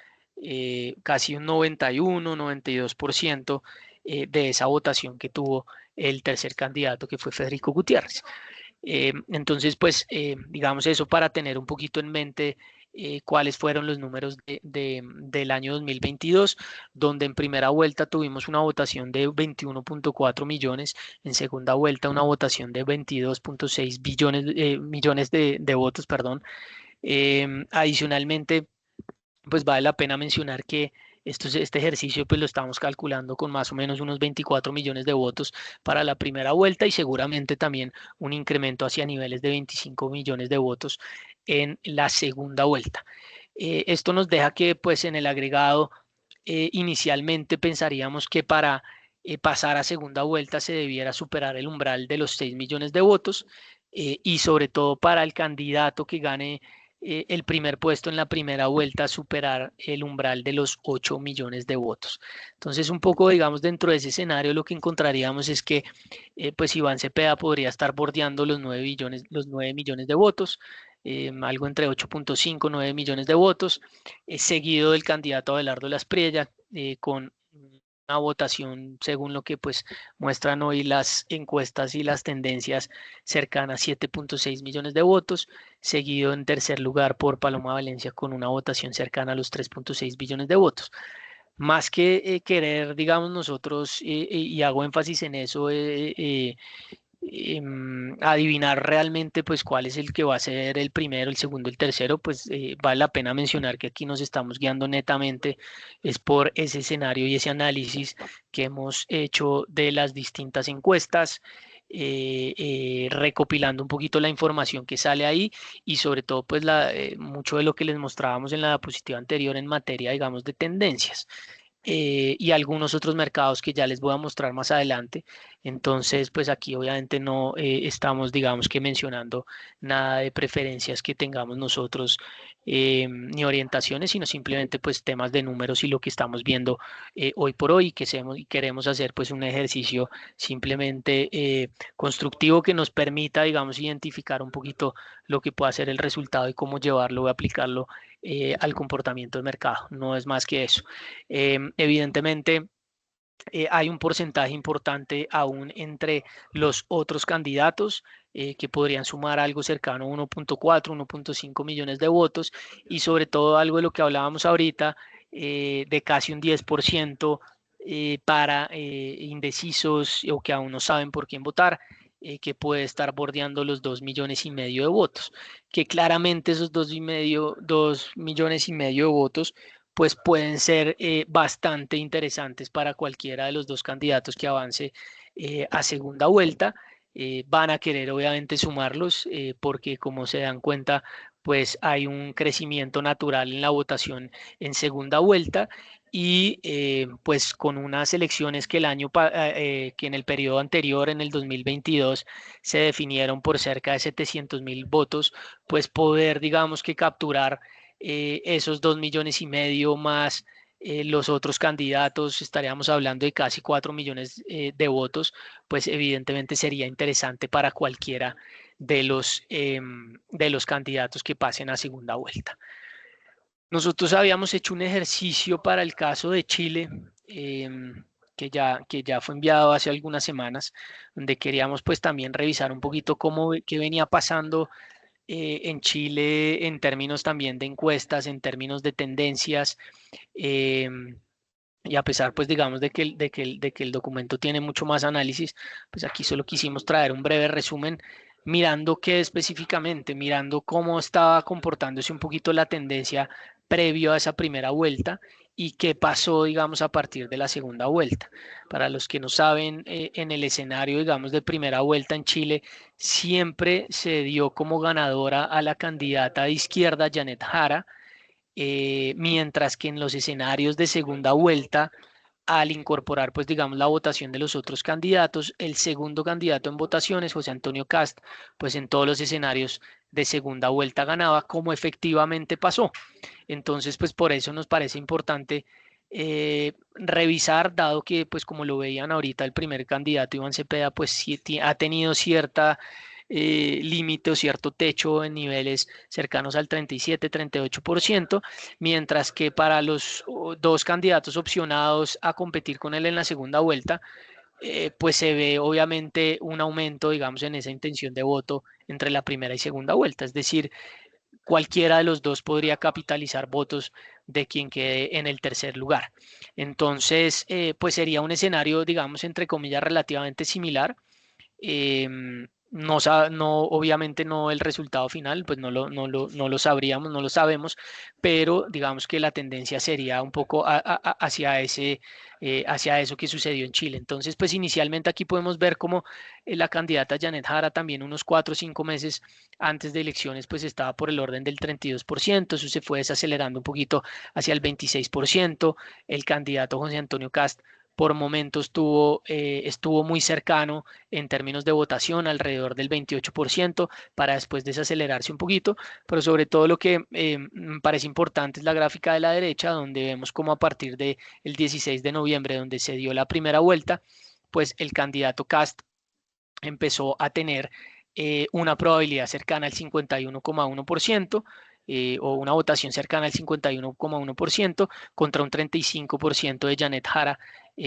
Speaker 1: casi un 91, 92% de esa votación que tuvo el tercer candidato, que fue Federico Gutiérrez. Entonces, pues, digamos eso para tener un poquito en mente cuáles fueron los números del año 2022, donde en primera vuelta tuvimos una votación de 21,4 millones, en segunda vuelta una votación de 22,6 millones de votos, perdón. Adicionalmente, pues vale la pena mencionar que este ejercicio pues lo estamos calculando con más o menos unos 24 millones de votos para la primera vuelta, y seguramente también un incremento hacia niveles de 25 millones de votos en la segunda vuelta. Esto nos deja que pues en el agregado inicialmente pensaríamos que para pasar a segunda vuelta se debiera superar el umbral de los 6 millones de votos, y sobre todo para el candidato que gane el primer puesto en la primera vuelta, superar el umbral de los 8 millones de votos. Entonces, un poco, digamos, dentro de ese escenario, lo que encontraríamos es que pues Iván Cepeda podría estar bordeando los 9 millones de votos, algo entre 8,5 y 9 millones de votos, seguido del candidato Abelardo La Espriella con una votación, según lo que pues muestran hoy las encuestas y las tendencias, cercana a 7.6 millones de votos, seguido en tercer lugar por Paloma Valencia con una votación cercana a los 3.6 billones de votos. Más que querer, digamos, nosotros, y hago énfasis en eso, adivinar realmente pues cuál es el que va a ser el primero, el segundo, el tercero, pues vale la pena mencionar que aquí nos estamos guiando netamente es por ese escenario y ese análisis que hemos hecho de las distintas encuestas, recopilando un poquito la información que sale ahí y sobre todo pues mucho de lo que les mostrábamos en la diapositiva anterior en materia, digamos, de tendencias. Y algunos otros mercados que ya les voy a mostrar más adelante. Entonces, pues aquí obviamente no estamos, digamos que mencionando nada de preferencias que tengamos nosotros, ni orientaciones, sino simplemente pues temas de números y lo que estamos viendo hoy por hoy, y queremos hacer pues un ejercicio simplemente constructivo que nos permita, digamos, identificar un poquito lo que pueda ser el resultado y cómo llevarlo o aplicarlo al comportamiento de mercado. No es más que eso. Evidentemente, hay un porcentaje importante aún entre los otros candidatos que podrían sumar algo cercano a 1.4, 1.5 millones de votos y sobre todo algo de lo que hablábamos ahorita, de casi un 10% para indecisos o que aún no saben por quién votar. Que puede estar bordeando los 2,5 millones de votos, que claramente esos 2,5 millones de votos pues pueden ser bastante interesantes para cualquiera de los dos candidatos que avance a segunda vuelta. Van a querer obviamente sumarlos porque como se dan cuenta, pues hay un crecimiento natural en la votación en segunda vuelta y pues con unas elecciones que que en el periodo anterior, en el 2022, se definieron por cerca de 700.000 votos, pues poder, digamos que capturar esos 2,5 millones más los otros candidatos, estaríamos hablando de casi 4 millones de votos, pues evidentemente sería interesante para cualquiera de los candidatos que pasen a segunda vuelta. Nosotros habíamos hecho un ejercicio para el caso de Chile, que ya fue enviado hace algunas semanas, donde queríamos pues también revisar un poquito qué venía pasando en Chile en términos también de encuestas, en términos de tendencias, y a pesar, pues digamos, de que el documento tiene mucho más análisis, pues aquí solo quisimos traer un breve resumen mirando qué específicamente, mirando cómo estaba comportándose un poquito la tendencia previo a esa primera vuelta y qué pasó, digamos, a partir de la segunda vuelta. Para los que no saben, en el escenario, digamos, de primera vuelta en Chile, siempre se dio como ganadora a la candidata de izquierda, Janet Jara, mientras que en los escenarios de segunda vuelta, al incorporar, pues digamos, la votación de los otros candidatos, el segundo candidato en votaciones, José Antonio Cast, pues en todos los escenarios de segunda vuelta ganaba, como efectivamente pasó. Entonces, pues por eso nos parece importante revisar, dado que, pues como lo veían ahorita, el primer candidato, Iván Cepeda, pues sí ha tenido cierta límite o cierto techo en niveles cercanos al 37-38%, mientras que para los dos candidatos opcionados a competir con él en la segunda vuelta, pues se ve obviamente un aumento, digamos, en esa intención de voto entre la primera y segunda vuelta. Es decir, cualquiera de los dos podría capitalizar votos de quien quede en el tercer lugar. Entonces, pues sería un escenario, digamos, entre comillas, relativamente similar. No, obviamente no el resultado final, pues no lo sabríamos, no lo sabemos, pero digamos que la tendencia sería un poco hacia hacia eso que sucedió en Chile. Entonces, pues inicialmente aquí podemos ver cómo la candidata Janet Jara también unos 4 o 5 meses antes de elecciones, pues estaba por el orden del 32%, eso se fue desacelerando un poquito hacia el 26%, el candidato José Antonio Cast por momentos estuvo muy cercano en términos de votación, alrededor del 28%, para después desacelerarse un poquito, pero sobre todo lo que me parece importante es la gráfica de la derecha, donde vemos cómo a partir del 16 de noviembre, donde se dio la primera vuelta, pues el candidato Cast empezó a tener una probabilidad cercana al 51,1%, o una votación cercana al 51,1% contra un 35% de Janet Jara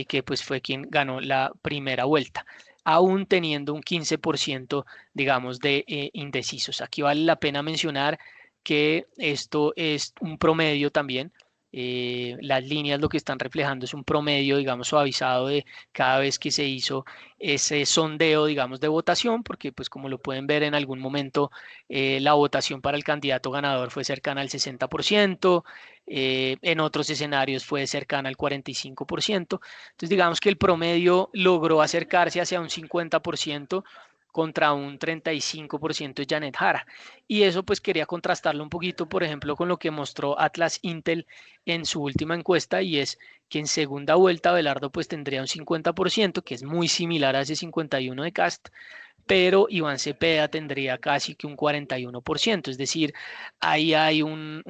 Speaker 1: que pues fue quien ganó la primera vuelta, aún teniendo un 15%, digamos, de indecisos. Aquí vale la pena mencionar que esto es un promedio también. Las líneas lo que están reflejando es un promedio, digamos, suavizado de cada vez que se hizo ese sondeo, digamos, de votación, porque pues como lo pueden ver en algún momento, la votación para el candidato ganador fue cercana al 60%, en otros escenarios fue cercana al 45%. Entonces, digamos que el promedio logró acercarse hacia un 50% contra un 35% de Janet Jara. Y eso pues quería contrastarlo un poquito, por ejemplo, con lo que mostró Atlas Intel en su última encuesta, y es que en segunda vuelta Abelardo pues tendría un 50%, que es muy similar a ese 51% de Cast, pero Iván Cepeda tendría casi que un 41%, es decir, ahí hay un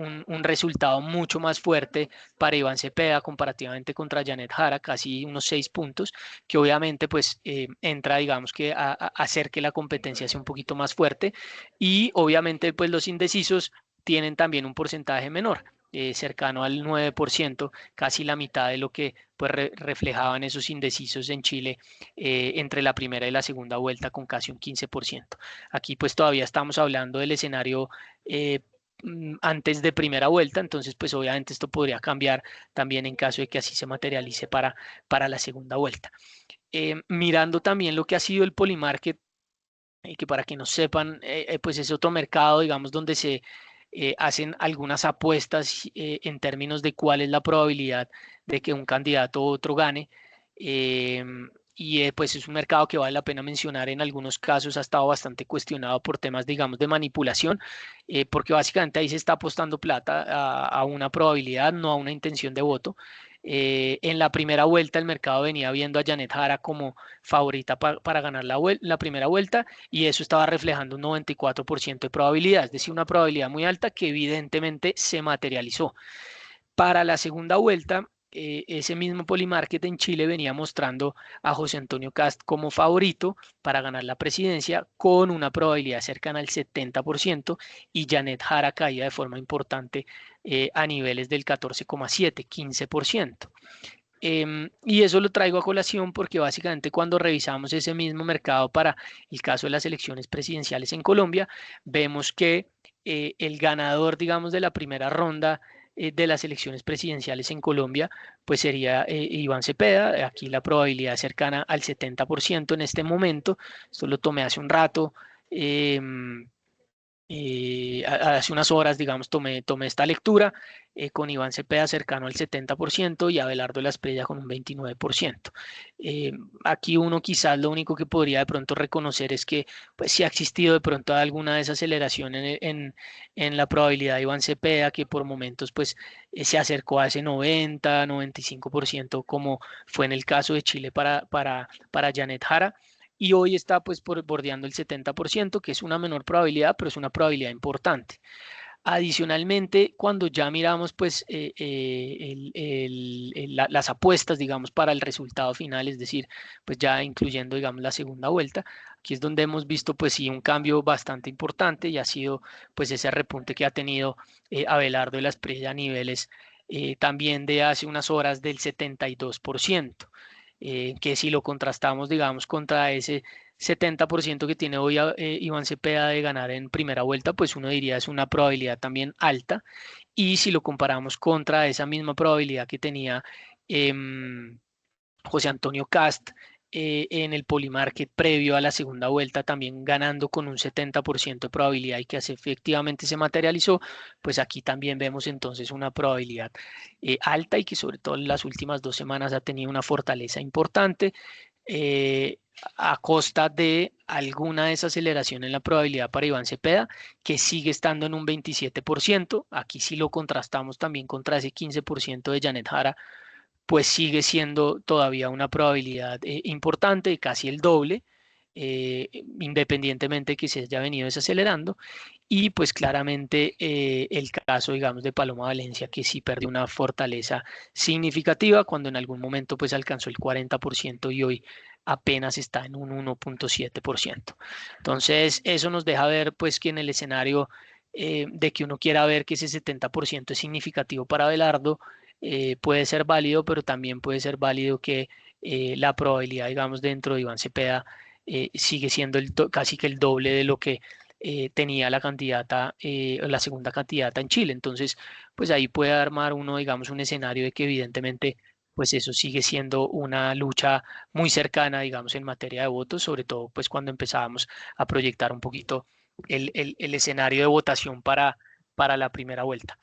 Speaker 1: resultado mucho más fuerte para Iván Cepeda comparativamente contra Janet Jara, casi unos 6 puntos, que obviamente pues entra, digamos que a hacer que la competencia sea un poquito más fuerte, y obviamente pues los indecisos tienen también un porcentaje menor, cercano al 9%, casi la mitad de lo que pues reflejaban esos indecisos en Chile entre la primera y la segunda vuelta, con casi un 15%. Aquí pues todavía estamos hablando del escenario antes de primera vuelta, entonces pues obviamente esto podría cambiar también en caso de que así se materialice para la segunda vuelta. Mirando también lo que ha sido el Polymarket, que para que no sepan, pues es otro mercado, digamos, donde se hacen algunas apuestas en términos de cuál es la probabilidad de que un candidato u otro gane. Pues es un mercado que vale la pena mencionar. En algunos casos ha estado bastante cuestionado por temas, digamos, de manipulación, porque básicamente ahí se está apostando plata a una probabilidad, no a una intención de voto. En la primera vuelta el mercado venía viendo a Janet Jara como favorita para ganar la primera vuelta, y eso estaba reflejando un 94% de probabilidad, es decir, una probabilidad muy alta que evidentemente se materializó. Para la segunda vuelta, ese mismo Polymarket en Chile venía mostrando a José Antonio Cast como favorito para ganar la presidencia con una probabilidad cercana al 70%, y Janet Jara caía de forma importante a niveles del 14,7, 15%. Y eso lo traigo a colación porque básicamente cuando revisamos ese mismo mercado para el caso de las elecciones presidenciales en Colombia, vemos que el ganador, digamos, de la primera ronda de las elecciones presidenciales en Colombia, pues sería Iván Cepeda. Aquí la probabilidad cercana al 70% en este momento. Esto lo tomé hace un rato. Hace unas horas, digamos, tomé esta lectura con Iván Cepeda cercano al 70% y Abelardo Lasprilla con un 29%. Aquí uno quizás lo único que podría de pronto reconocer es que pues sí ha existido de pronto alguna desaceleración en la probabilidad de Iván Cepeda, que por momentos pues se acercó a ese 90-95%, como fue en el caso de Chile para Janet Jara, y hoy está pues bordeando el 70%, que es una menor probabilidad, pero es una probabilidad importante. Adicionalmente, cuando ya miramos pues las apuestas, digamos, para el resultado final, es decir, pues ya incluyendo, digamos, la segunda vuelta, aquí es donde hemos visto pues sí un cambio bastante importante, y ha sido pues ese repunte que ha tenido Abelardo de la Espriella a niveles también de hace unas horas del 72%. Que si lo contrastamos, digamos, contra ese 70% que tiene hoy Iván Cepeda de ganar en primera vuelta, pues uno diría es una probabilidad también alta. Y si lo comparamos contra esa misma probabilidad que tenía José Antonio Cast en el Polymarket previo a la segunda vuelta, también ganando con un 70% de probabilidad, y que así efectivamente se materializó, pues aquí también vemos entonces una probabilidad alta, y que sobre todo en las últimas 2 semanas ha tenido una fortaleza importante. eh, a costa de alguna desaceleración en la probabilidad para Iván Cepeda, que sigue estando en un 27%. Aquí sí lo contrastamos también contra ese 15% de Janet Jara, pues sigue siendo todavía una probabilidad importante, casi el doble, independientemente de que se haya venido desacelerando. Y pues claramente el caso, digamos, de Paloma Valencia, que sí perdió una fortaleza significativa cuando en algún momento pues alcanzó el 40%, y hoy apenas está en un 1,7%. Entonces, eso nos deja ver pues que en el escenario de que uno quiera ver que ese 70% es significativo para Abelardo, puede ser válido, pero también puede ser válido que la probabilidad, digamos, dentro de Iván Cepeda sigue siendo casi que el doble de lo que tenía la candidata, la segunda candidata en Chile. Entonces, pues ahí puede armar uno, digamos, un escenario de que evidentemente, pues eso sigue siendo una lucha muy cercana, digamos, en materia de votos, sobre todo pues cuando empezábamos a proyectar un poquito el escenario de votación para la primera vuelta.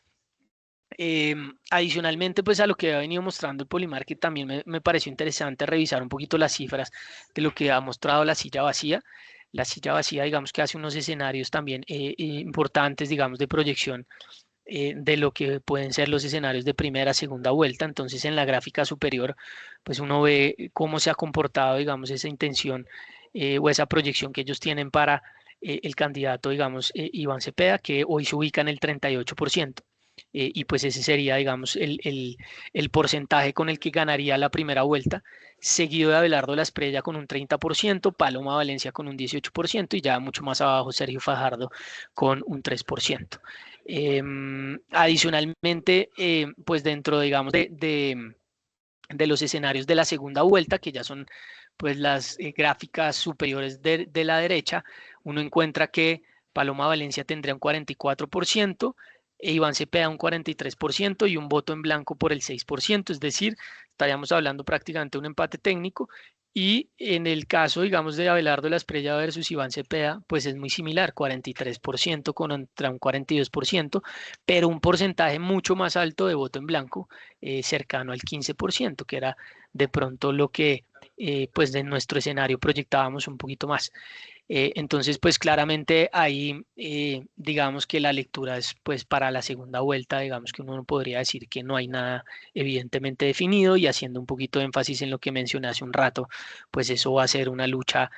Speaker 1: Adicionalmente, pues a lo que ha venido mostrando el Polymarket, también me pareció interesante revisar un poquito las cifras de lo que ha mostrado la silla vacía. La silla vacía, digamos que hace unos escenarios también importantes, digamos, de proyección de lo que pueden ser los escenarios de primera, segunda vuelta. Entonces, en la gráfica superior, pues uno ve cómo se ha comportado, digamos, esa intención o esa proyección que ellos tienen para el candidato, digamos, Iván Cepeda, que hoy se ubica en el 38%. Y pues ese sería, digamos, el porcentaje con el que ganaría la primera vuelta, seguido de Abelardo La Espriella con un 30%, Paloma Valencia con un 18% y ya mucho más abajo Sergio Fajardo con un 3%. Adicionalmente, pues dentro, digamos, de los escenarios de la segunda vuelta, que ya son pues las gráficas superiores de la derecha, uno encuentra que Paloma Valencia tendría un 44%, e Iván Cepeda un 43% y un voto en blanco por el 6%, es decir, estaríamos hablando prácticamente de un empate técnico. Y en el caso, digamos, de Abelardo La Espriella versus Iván Cepeda, pues es muy similar, 43% contra un 42%, pero un porcentaje mucho más alto de voto en blanco, cercano al 15%, que era de pronto lo que pues de nuestro escenario proyectábamos un poquito más. Entonces, pues claramente ahí digamos que la lectura es pues para la segunda vuelta, digamos que uno no podría decir que no hay nada evidentemente definido y haciendo un poquito de énfasis en lo que mencioné hace un rato, pues eso va a ser una lucha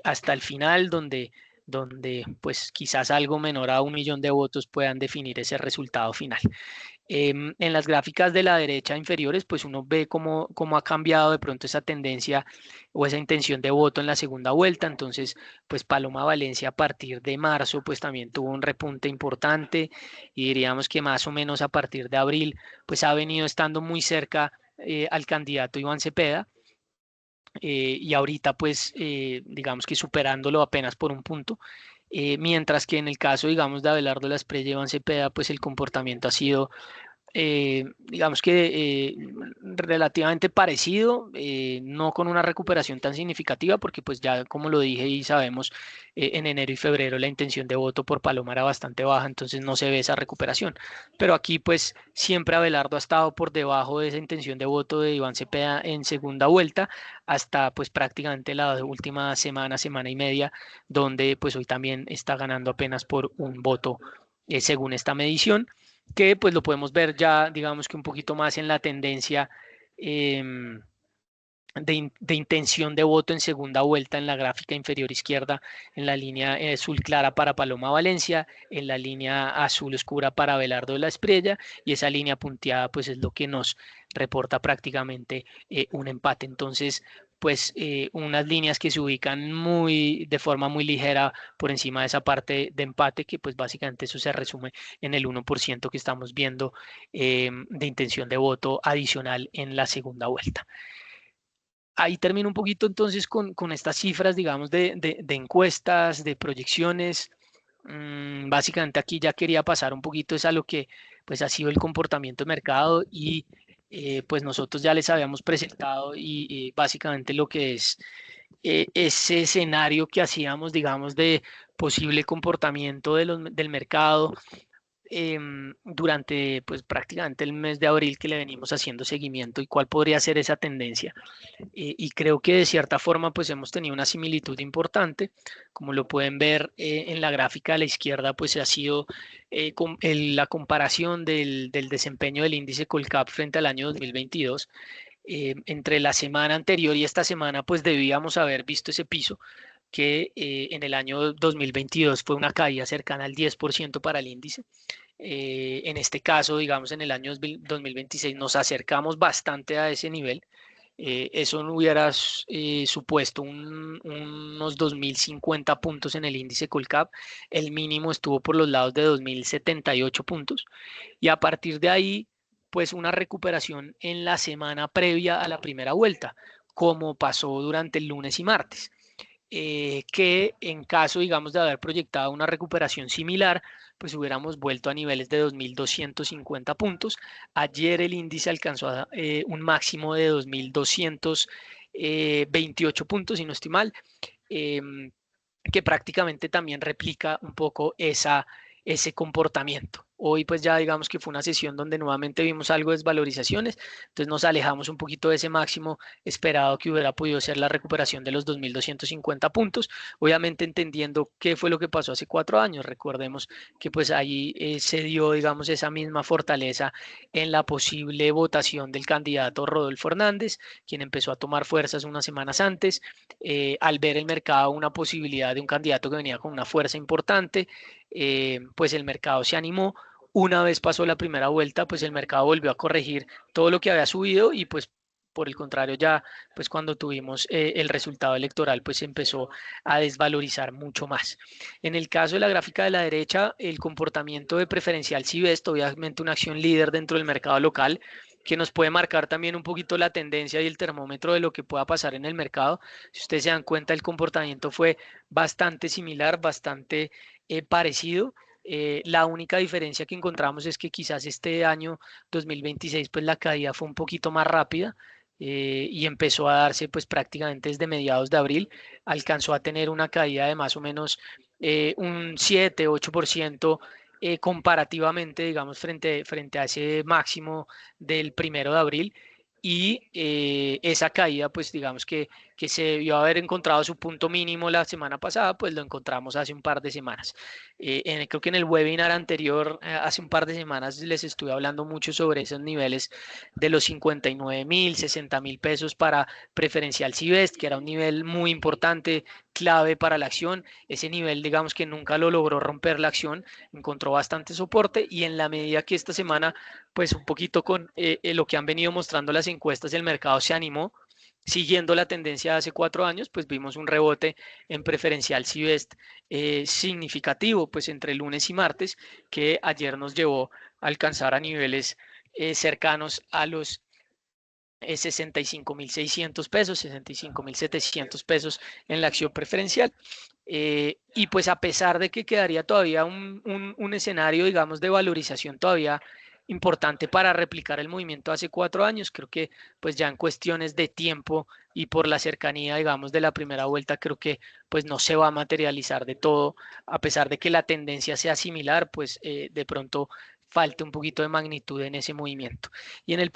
Speaker 1: hasta el final donde pues quizás algo menor a 1 millón de votos puedan definir ese resultado final. En las gráficas de la derecha inferiores, pues uno ve cómo ha cambiado de pronto esa tendencia o esa intención de voto en la segunda vuelta. Entonces, pues Paloma Valencia a partir de marzo, pues también tuvo un repunte importante y diríamos que más o menos a partir de abril, pues ha venido estando muy cerca al candidato Iván Cepeda. Y ahorita pues digamos que superándolo apenas por un punto, mientras que en el caso digamos de Abelardo La Espriella y Iván Cepeda pues el comportamiento ha sido digamos que relativamente parecido, no con una recuperación tan significativa, porque pues ya como lo dije y sabemos, en enero y febrero la intención de voto por Paloma era bastante baja, entonces no se ve esa recuperación. Pero aquí pues siempre Abelardo ha estado por debajo de esa intención de voto de Iván Cepeda en segunda vuelta, hasta pues prácticamente la última semana, semana y media, donde pues hoy también está ganando apenas por un voto, según esta medición, que pues lo podemos ver ya, digamos que un poquito más en la tendencia em, de intención de voto en segunda vuelta en la gráfica inferior izquierda, en la línea azul clara para Paloma Valencia, en la línea azul oscura para Abelardo de la Espriella, y esa línea punteada pues es lo que nos reporta prácticamente un empate. Entonces, pues unas líneas que se ubican de forma muy ligera por encima de esa parte de empate, que pues básicamente eso se resume en el 1% que estamos viendo de intención de voto adicional en la segunda vuelta. Ahí termino un poquito entonces con estas cifras, digamos, de encuestas, de proyecciones. Básicamente aquí ya quería pasar un poquito es a lo que pues ha sido el comportamiento de mercado y pues nosotros ya les habíamos presentado y básicamente lo que es ese escenario que hacíamos, digamos, de posible comportamiento del mercado durante pues prácticamente el mes de abril que le venimos haciendo seguimiento y cuál podría ser esa tendencia. Y creo que de cierta forma pues hemos tenido una similitud importante, como lo pueden ver en la gráfica de la izquierda, pues ha sido la comparación del desempeño del índice Colcap frente al año 2022. Entre la semana anterior y esta semana pues debíamos haber visto ese piso que en el año 2022 fue una caída cercana al 10% para el índice. En este caso, digamos, en el año 2026 nos acercamos bastante a ese nivel. Eso no hubiera supuesto unos 2.050 puntos en el índice Colcap. El mínimo estuvo por los lados de 2.078 puntos. Y a partir de ahí, pues una recuperación en la semana previa a la primera vuelta, como pasó durante el lunes y martes. Que en caso, digamos, de haber proyectado una recuperación similar, pues hubiéramos vuelto a niveles de 2.250 puntos. Ayer el índice alcanzó un máximo de 2.228 puntos, si no estoy mal, em, que prácticamente también replica un poco ese comportamiento. Hoy pues ya digamos que fue una sesión donde nuevamente vimos algo de desvalorizaciones, entonces nos alejamos un poquito de ese máximo esperado que hubiera podido ser la recuperación de los 2.250 puntos, obviamente entendiendo qué fue lo que pasó hace 4 años. Recordemos que pues ahí se dio digamos esa misma fortaleza en la posible votación del candidato Rodolfo Hernández, quien empezó a tomar fuerzas unas semanas antes, al ver el mercado una posibilidad de un candidato que venía con una fuerza importante, pues el mercado se animó. Una vez pasó la primera vuelta, pues el mercado volvió a corregir todo lo que había subido y pues por el contrario ya, pues cuando tuvimos el resultado electoral, pues empezó a desvalorizar mucho más. En el caso de la gráfica de la derecha, el comportamiento de preferencial Sivest, obviamente una acción líder dentro del mercado local, que nos puede marcar también un poquito la tendencia y el termómetro de lo que pueda pasar en el mercado. Si ustedes se dan cuenta, el comportamiento fue bastante similar, bastante parecido. La única diferencia que encontramos es que quizás este año 2026 pues la caída fue un poquito más rápida, y empezó a darse pues prácticamente desde mediados de abril. Alcanzó a tener una caída de más o menos un 7-8%, comparativamente, digamos, frente a ese máximo del 1 de abril. Y esa caída, pues digamos que se debió haber encontrado su punto mínimo la semana pasada, pues lo encontramos hace un par de semanas. Creo que en el webinar anterior, hace un par de semanas, les estuve hablando mucho sobre esos niveles de los 59.000, 60.000 pesos para preferencial Sivest, que era un nivel muy importante, clave para la acción. Ese nivel, digamos que nunca lo logró romper la acción, encontró bastante soporte y en la medida que esta semana, pues un poquito con lo que han venido mostrando las encuestas, el mercado se animó. Siguiendo la tendencia de hace 4 años, pues vimos un rebote en preferencial Sivest significativo, pues entre lunes y martes, que ayer nos llevó a alcanzar a niveles cercanos a los 65.600 pesos, 65.700 pesos en la acción preferencial. Y pues a pesar de que quedaría todavía un escenario, digamos, de valorización todavía importante para replicar el movimiento hace 4 años, creo que pues ya en cuestiones de tiempo y por la cercanía, digamos, de la primera vuelta, creo que pues no se va a materializar de todo, a pesar de que la tendencia sea similar, pues de pronto falte un poquito de magnitud en ese movimiento. Y en el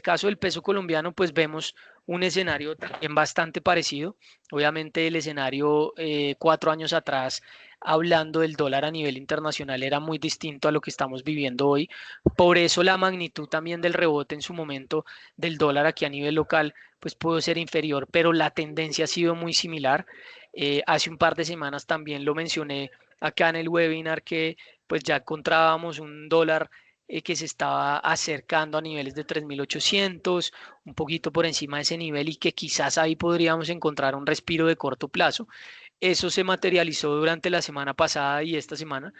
Speaker 1: caso del peso colombiano, pues vemos un escenario también bastante parecido. Obviamente el escenario 4 años atrás, hablando del dólar a nivel internacional, era muy distinto a lo que estamos viviendo hoy. Por eso la magnitud también del rebote en su momento del dólar aquí a nivel local, pues pudo ser inferior, pero la tendencia ha sido muy similar. Hace un par de semanas también lo mencioné acá en el webinar que pues ya encontrábamos un dólar que se estaba acercando a niveles de 3.800, un poquito por encima de ese nivel y que quizás ahí podríamos encontrar un respiro de corto plazo. Eso se materializó durante la semana pasada y esta semana,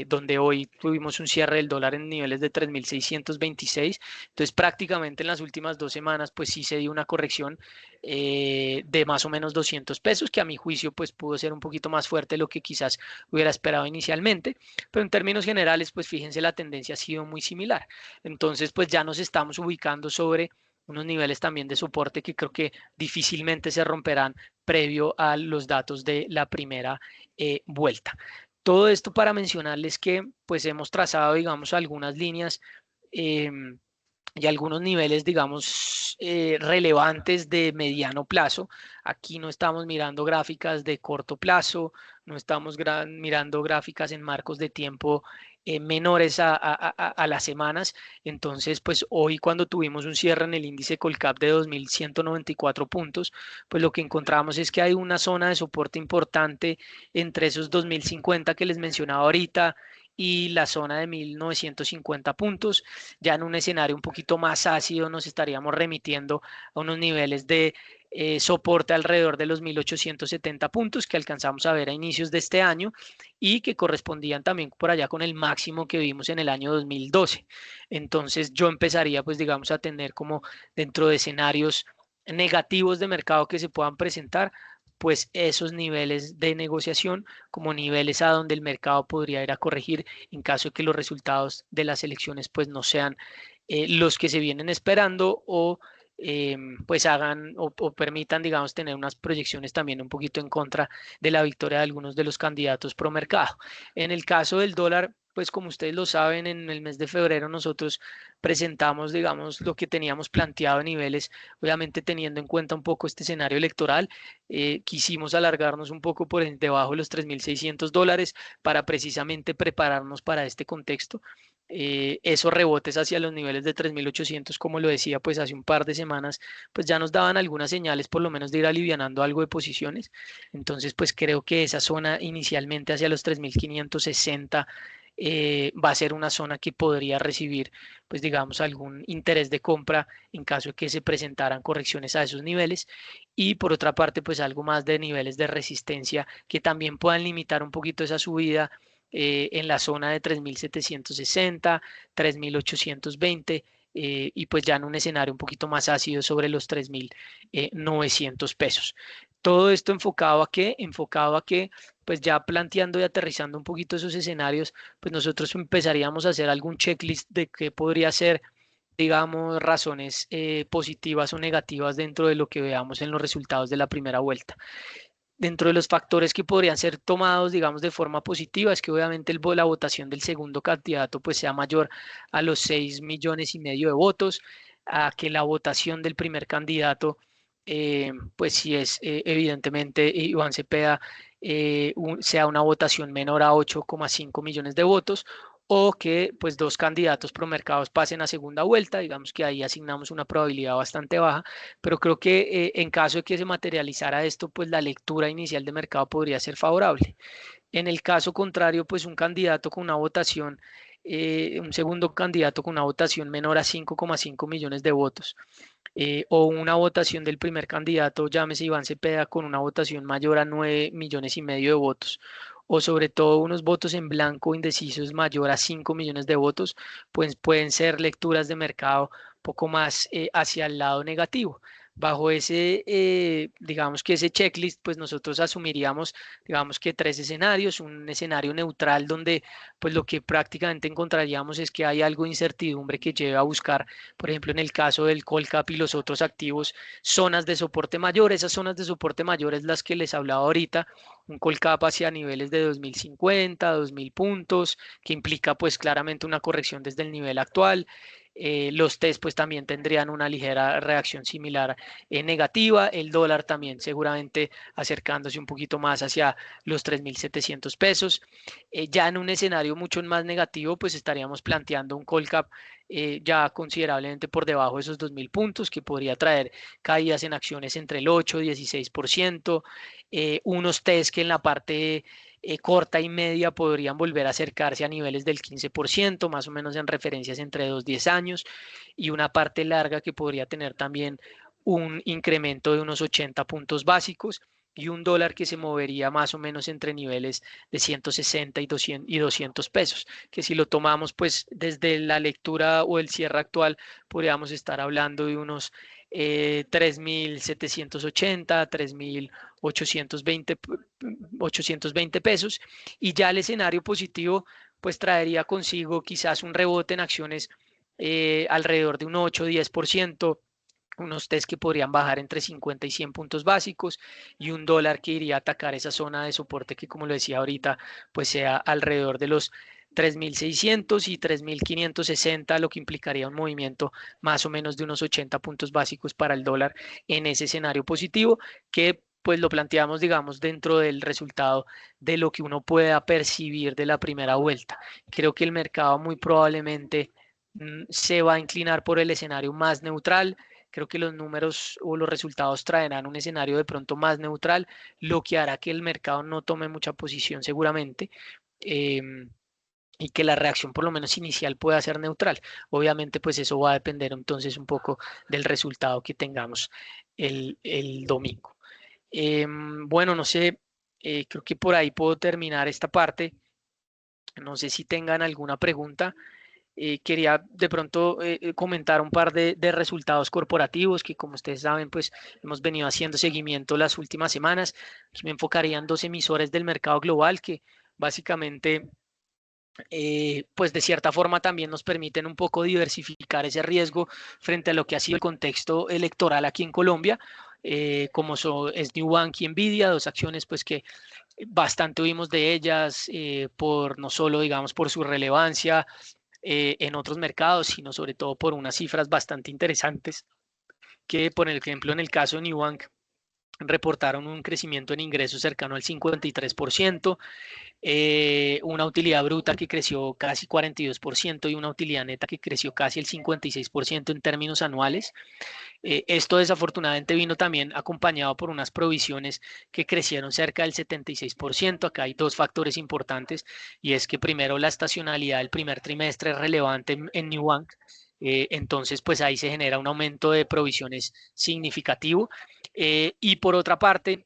Speaker 1: donde hoy tuvimos un cierre del dólar en niveles de 3.626. Entonces, prácticamente en las últimas 2 semanas, pues sí se dio una corrección de más o menos 200 pesos, que a mi juicio, pues pudo ser un poquito más fuerte de lo que quizás hubiera esperado inicialmente. Pero en términos generales, pues fíjense, la tendencia ha sido muy similar. Entonces, pues ya nos estamos ubicando sobre unos niveles también de soporte que creo que difícilmente se romperán previo a los datos de la primera vuelta. Todo esto para mencionarles que pues hemos trazado, digamos, algunas líneas eh, y algunos niveles, digamos, relevantes de mediano plazo. Aquí no estamos mirando gráficas de corto plazo, no estamos mirando gráficas en marcos de tiempo menores a las semanas. Entonces, pues hoy cuando tuvimos un cierre en el índice Colcap de 2.194 puntos, pues lo que encontramos es que hay una zona de soporte importante entre esos 2.050 que les mencionaba ahorita y la zona de 1950 puntos. Ya en un escenario un poquito más ácido nos estaríamos remitiendo a unos niveles de soporte alrededor de los 1870 puntos que alcanzamos a ver a inicios de este año y que correspondían también por allá con el máximo que vimos en el año 2012. Entonces yo empezaría pues digamos a tener como dentro de escenarios negativos de mercado que se puedan presentar, pues esos niveles de negociación como niveles a donde el mercado podría ir a corregir en caso de que los resultados de las elecciones pues no sean los que se vienen esperando o pues hagan o permitan, digamos, tener unas proyecciones también un poquito en contra de la victoria de algunos de los candidatos pro mercado. En el caso del dólar, pues como ustedes lo saben, en el mes de febrero nosotros presentamos, digamos, lo que teníamos planteado a niveles, obviamente teniendo en cuenta un poco este escenario electoral, quisimos alargarnos un poco por debajo de los $3.600 para precisamente prepararnos para este contexto. Esos rebotes hacia los niveles de 3.800, como lo decía, pues hace un par de semanas, pues ya nos daban algunas señales, por lo menos de ir alivianando algo de posiciones. Entonces, pues creo que esa zona inicialmente hacia los 3.560 va a ser una zona que podría recibir, pues digamos, algún interés de compra en caso de que se presentaran correcciones a esos niveles. Y por otra parte, pues algo más de niveles de resistencia que también puedan limitar un poquito esa subida en la zona de 3.760, 3.820 y pues ya en un escenario un poquito más ácido sobre los 3.900 pesos. Todo esto enfocado a qué? Enfocado a que pues ya planteando y aterrizando un poquito esos escenarios, pues nosotros empezaríamos a hacer algún checklist de qué podría ser, digamos, razones positivas o negativas dentro de lo que veamos en los resultados de la primera vuelta. Dentro de los factores que podrían ser tomados, digamos, de forma positiva, es que obviamente la votación del segundo candidato pues sea mayor a los 6,5 millones de votos, a que la votación del primer candidato, pues si es evidentemente Iván Cepeda, sea una votación menor a 8,5 millones de votos, o que pues dos candidatos promercados pasen a segunda vuelta, digamos que ahí asignamos una probabilidad bastante baja, pero creo que en caso de que se materializara esto, pues la lectura inicial de mercado podría ser favorable. En el caso contrario, pues un candidato con una votación, un segundo candidato con una votación menor a 5,5 millones de votos, o una votación del primer candidato, llámese Iván Cepeda, con una votación mayor a 9,5 millones de votos, o sobre todo unos votos en blanco indecisos mayor a 5 millones de votos, pues pueden ser lecturas de mercado poco más hacia el lado negativo. Bajo ese, digamos que ese checklist, pues nosotros asumiríamos, digamos que tres escenarios, un escenario neutral donde pues lo que prácticamente encontraríamos es que hay algo de incertidumbre que lleva a buscar, por ejemplo, en el caso del Colcap y los otros activos, zonas de soporte mayor. Esas zonas de soporte mayor es las que les hablaba ahorita, un Colcap hacia niveles de 2.050, 2.000 puntos, que implica pues claramente una corrección desde el nivel actual. Los test pues también tendrían una ligera reacción similar negativa, el dólar también seguramente acercándose un poquito más hacia los 3.700 pesos. Ya en un escenario mucho más negativo pues estaríamos planteando un Colcap ya considerablemente por debajo de esos 2.000 puntos, que podría traer caídas en acciones entre el 8 y 16%, unos test que en la parte corta y media podrían volver a acercarse a niveles del 15%, más o menos en referencias entre 2 10 años, y una parte larga que podría tener también un incremento de unos 80 puntos básicos y un dólar que se movería más o menos entre niveles de 160 y 200 pesos, que si lo tomamos pues desde la lectura o el cierre actual, podríamos estar hablando de unos 3.780, 3.820 820 pesos, y ya el escenario positivo pues traería consigo quizás un rebote en acciones alrededor de un 8 o 10%, unos test que podrían bajar entre 50 y 100 puntos básicos y un dólar que iría a atacar esa zona de soporte que, como lo decía ahorita, pues sea alrededor de los 3.600 y 3.560, lo que implicaría un movimiento más o menos de unos 80 puntos básicos para el dólar en ese escenario positivo, que pues lo planteamos, digamos, dentro del resultado de lo que uno pueda percibir de la primera vuelta. Creo que el mercado muy probablemente se va a inclinar por el escenario más neutral. Creo que los números o los resultados traerán un escenario de pronto más neutral, lo que hará que el mercado no tome mucha posición seguramente. Em, y que la reacción por lo menos inicial pueda ser neutral. Obviamente pues eso va a depender entonces un poco del resultado que tengamos el domingo. Bueno, no sé, creo que por ahí puedo terminar esta parte. No sé si tengan alguna pregunta. Quería de pronto comentar un par de resultados corporativos que, como ustedes saben, pues hemos venido haciendo seguimiento las últimas semanas. Aquí me enfocaría en dos emisores del mercado global que básicamente, pues de cierta forma también nos permiten un poco diversificar ese riesgo frente a lo que ha sido el contexto electoral aquí en Colombia, como es Nubank y Nvidia, dos acciones pues que bastante oímos de ellas, por no solo, digamos, por su relevancia en otros mercados, sino sobre todo por unas cifras bastante interesantes que, por ejemplo, en el caso de Nubank, reportaron un crecimiento en ingresos cercano al 53%, una utilidad bruta que creció casi 42% y una utilidad neta que creció casi el 56% en términos anuales. Esto desafortunadamente vino también acompañado por unas provisiones que crecieron cerca del 76%. Acá hay dos factores importantes y es que primero la estacionalidad del primer trimestre es relevante en Nubank. Entonces, pues ahí se genera un aumento de provisiones significativo. Y por otra parte,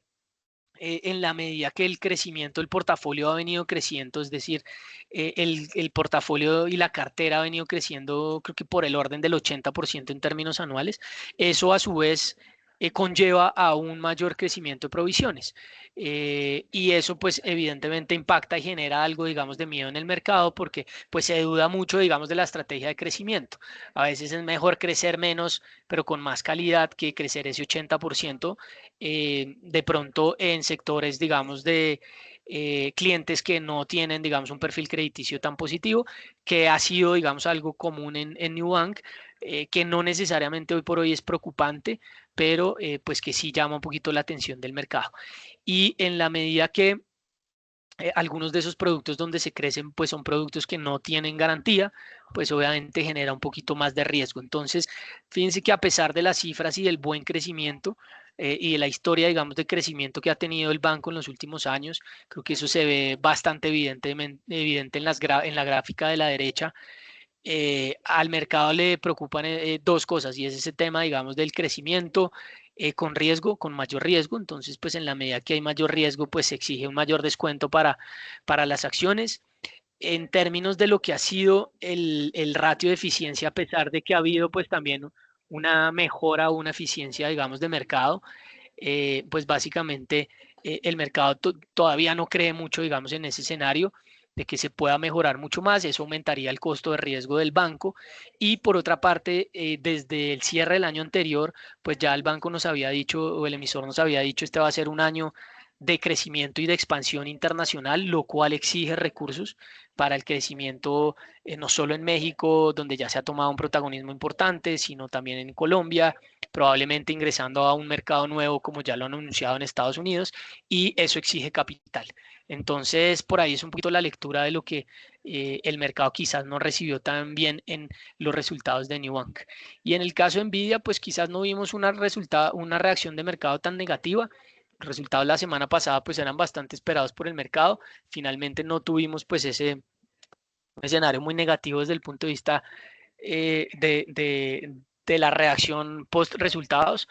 Speaker 1: en la medida que el crecimiento del portafolio ha venido creciendo, es decir, el portafolio y la cartera ha venido creciendo, creo que por el orden del 80% en términos anuales, eso a su vez conlleva a un mayor crecimiento de provisiones. Y eso pues evidentemente impacta y genera algo, digamos, de miedo en el mercado porque pues se duda mucho, digamos, de la estrategia de crecimiento. A veces es mejor crecer menos, pero con más calidad que crecer ese 80%, de pronto en sectores, digamos, de clientes que no tienen, digamos, un perfil crediticio tan positivo, que ha sido, digamos, algo común en Nubank, que no necesariamente hoy por hoy es preocupante, pero pues que sí llama un poquito la atención del mercado. Y en la medida que algunos de esos productos donde se crecen, pues son productos que no tienen garantía, pues obviamente genera un poquito más de riesgo. Entonces, fíjense que a pesar de las cifras y del buen crecimiento y de la historia, digamos, de crecimiento que ha tenido el banco en los últimos años, creo que eso se ve bastante evidente en en la gráfica de la derecha. Al mercado le preocupan dos cosas y es ese tema, digamos, del crecimiento con riesgo, con mayor riesgo. Entonces, pues en la medida que hay mayor riesgo, pues se exige un mayor descuento para las acciones. En términos de lo que ha sido el ratio de eficiencia, a pesar de que ha habido pues también una mejora o una eficiencia, digamos, de mercado, pues básicamente el mercado todavía no cree mucho, digamos, en ese escenario de que se pueda mejorar mucho más, eso aumentaría el costo de riesgo del banco. Y por otra parte, desde el cierre del año anterior, pues ya el banco nos había dicho, o el emisor nos había dicho, este va a ser un año de crecimiento y de expansión internacional, lo cual exige recursos para el crecimiento, no solo en México, donde ya se ha tomado un protagonismo importante, sino también en Colombia, probablemente ingresando a un mercado nuevo, como ya lo han anunciado en Estados Unidos, y eso exige capital. Entonces, por ahí es un poquito la lectura de lo que el mercado quizás no recibió tan bien en los resultados de Nubank. Y en el caso de Nvidia, pues quizás no vimos una reacción de mercado tan negativa. Los resultados la semana pasada pues eran bastante esperados por el mercado. Finalmente no tuvimos pues ese escenario muy negativo desde el punto de vista de la reacción post resultados.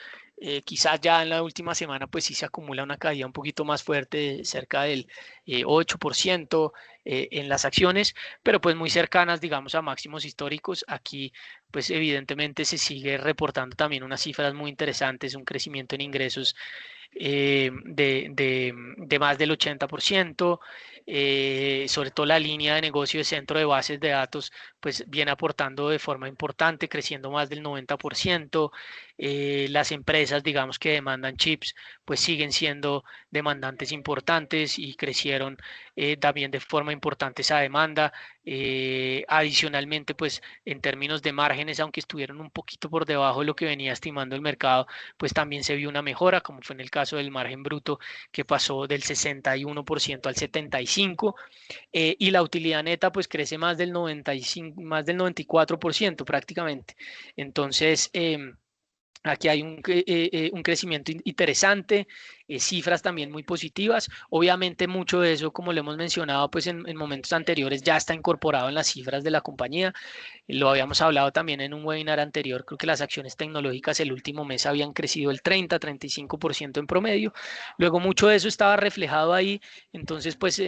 Speaker 1: Quizás ya en la última semana pues sí se acumula una caída un poquito más fuerte, cerca del 8% en las acciones, pero pues muy cercanas, digamos, a máximos históricos. Aquí pues evidentemente se sigue reportando también unas cifras muy interesantes, un crecimiento en ingresos de más del 80%, sobre todo la línea de negocio de centro de bases de datos, pues viene aportando de forma importante, creciendo más del 90%. Las empresas, digamos, que demandan chips, pues siguen siendo demandantes importantes y crecieron también de forma importante esa demanda. Adicionalmente, pues en términos de márgenes, aunque estuvieron un poquito por debajo de lo que venía estimando el mercado, pues también se vio una mejora, como fue en el caso del margen bruto, que pasó del 61% al 75%, y la utilidad neta pues crece más del 95, más del 94% prácticamente. Entonces, Aquí hay un crecimiento interesante, cifras también muy positivas. Obviamente mucho de eso, como lo hemos mencionado pues en momentos anteriores, ya está incorporado en las cifras de la compañía. Lo habíamos hablado también en un webinar anterior. Creo que las acciones tecnológicas el último mes habían crecido el 30-35% en promedio. Luego mucho de eso estaba reflejado ahí. Entonces pues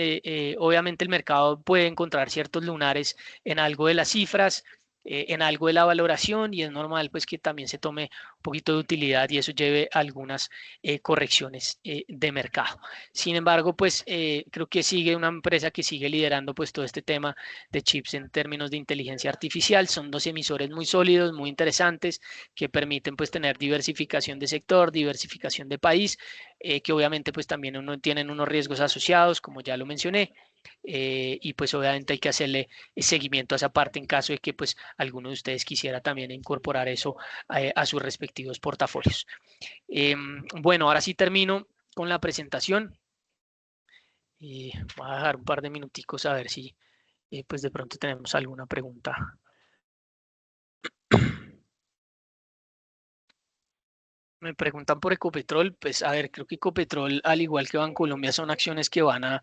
Speaker 1: obviamente el mercado puede encontrar ciertos lunares en algo de las cifras, en algo de la valoración, y es normal pues que también se tome un poquito de utilidad y eso lleve a algunas correcciones de mercado. Sin embargo, pues creo que sigue una empresa que sigue liderando pues todo este tema de chips en términos de inteligencia artificial. Son dos emisores muy sólidos, muy interesantes, que permiten pues tener diversificación de sector, diversificación de país, que obviamente pues también tienen unos riesgos asociados, como ya lo mencioné, y pues obviamente hay que hacerle seguimiento a esa parte en caso de que pues alguno de ustedes quisiera también incorporar eso a sus respectivos portafolios. Bueno, ahora sí termino con la presentación. Voy a dejar un par de minuticos a ver si pues de pronto tenemos alguna pregunta. Me preguntan por Ecopetrol. Pues a ver, creo que Ecopetrol, al igual que Bancolombia, son acciones que van a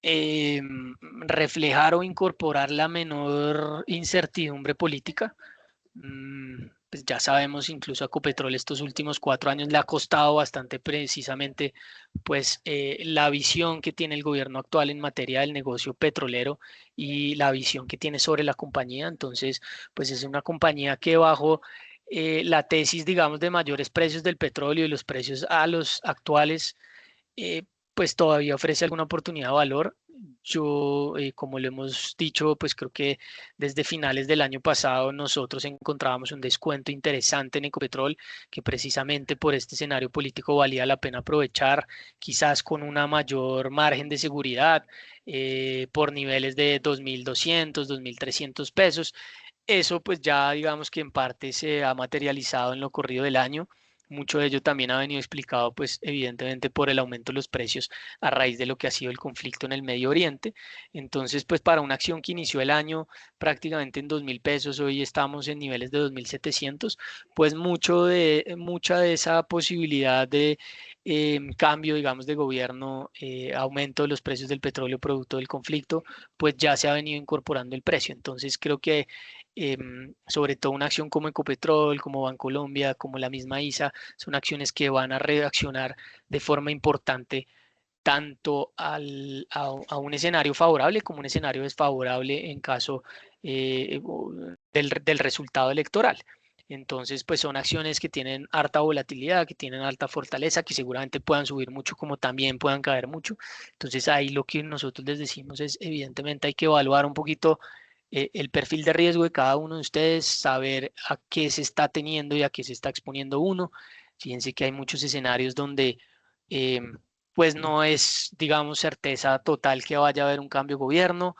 Speaker 1: eh, reflejar o incorporar la menor incertidumbre política. Pues ya sabemos, incluso a Ecopetrol estos últimos 4 años le ha costado bastante precisamente pues la visión que tiene el gobierno actual en materia del negocio petrolero y la visión que tiene sobre la compañía. Entonces, pues es una compañía que bajo la tesis, digamos, de mayores precios del petróleo y los precios a los actuales, eh, pues todavía ofrece alguna oportunidad de valor. Yo, como lo hemos dicho, pues creo que desde finales del año pasado nosotros encontrábamos un descuento interesante en Ecopetrol, que precisamente por este escenario político valía la pena aprovechar, quizás con una mayor margen de seguridad, por niveles de 2.200, 2.300 pesos. Eso pues ya digamos que en parte se ha materializado en lo corrido del año. Mucho de ello también ha venido explicado pues evidentemente por el aumento de los precios a raíz de lo que ha sido el conflicto en el Medio Oriente. Entonces pues para una acción que inició el año prácticamente en 2.000 pesos, hoy estamos en niveles de 2.700, pues mucha de esa posibilidad de cambio digamos de gobierno, aumento de los precios del petróleo producto del conflicto, pues ya se ha venido incorporando el precio. Entonces creo que sobre todo una acción como Ecopetrol, como Bancolombia, como la misma ISA, son acciones que van a reaccionar de forma importante tanto a un escenario favorable como un escenario desfavorable en caso del resultado electoral. Entonces, pues son acciones que tienen harta volatilidad, que tienen alta fortaleza, que seguramente puedan subir mucho, como también puedan caer mucho. Entonces, ahí lo que nosotros les decimos es, evidentemente, hay que evaluar un poquito el perfil de riesgo de cada uno de ustedes, saber a qué se está teniendo y a qué se está exponiendo uno. Fíjense que hay muchos escenarios donde eh, pues no es, digamos, certeza total que vaya a haber un cambio de gobierno.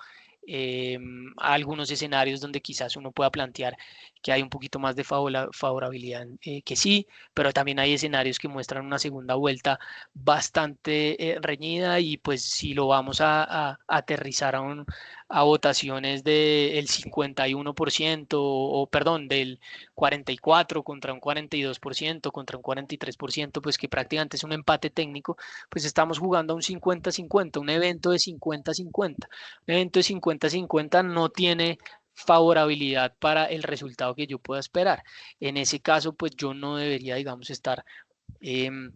Speaker 1: Algunos escenarios donde quizás uno pueda plantear que hay un poquito más de favorabilidad, que sí, pero también hay escenarios que muestran una segunda vuelta bastante reñida, y pues si lo vamos a aterrizar a votaciones del 51% o perdón, del 44 contra un 42% contra un 43%, pues que prácticamente es un empate técnico, pues estamos jugando a un 50-50, un evento de 50-50. Un evento de 50-50 no tiene favorabilidad para el resultado que yo pueda esperar. En ese caso, pues yo no debería, digamos, estar em,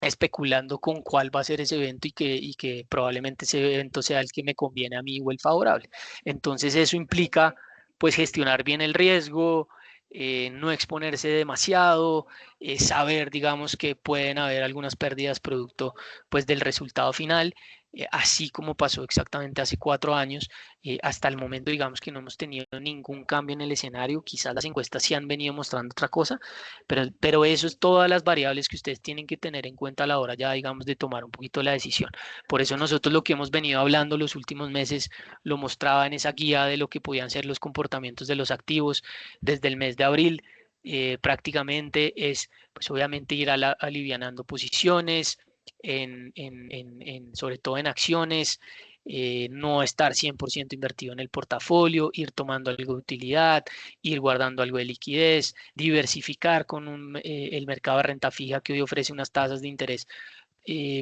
Speaker 1: especulando con cuál va a ser ese evento, y que probablemente ese evento sea el que me conviene a mí o el favorable. Entonces eso implica pues gestionar bien el riesgo, no exponerse demasiado, saber digamos que pueden haber algunas pérdidas producto pues del resultado final, así como pasó exactamente hace 4 años. Hasta el momento digamos que no hemos tenido ningún cambio en el escenario, quizás las encuestas sí han venido mostrando otra cosa, pero eso es todas las variables que ustedes tienen que tener en cuenta a la hora ya, digamos, de tomar un poquito la decisión. Por eso nosotros lo que hemos venido hablando los últimos meses lo mostraba en esa guía de lo que podían ser los comportamientos de los activos desde el mes de abril. Prácticamente es, pues obviamente ir alivianando posiciones, sobre todo en acciones, no estar 100% invertido en el portafolio, ir tomando algo de utilidad, ir guardando algo de liquidez, diversificar con el mercado de renta fija que hoy ofrece unas tasas de interés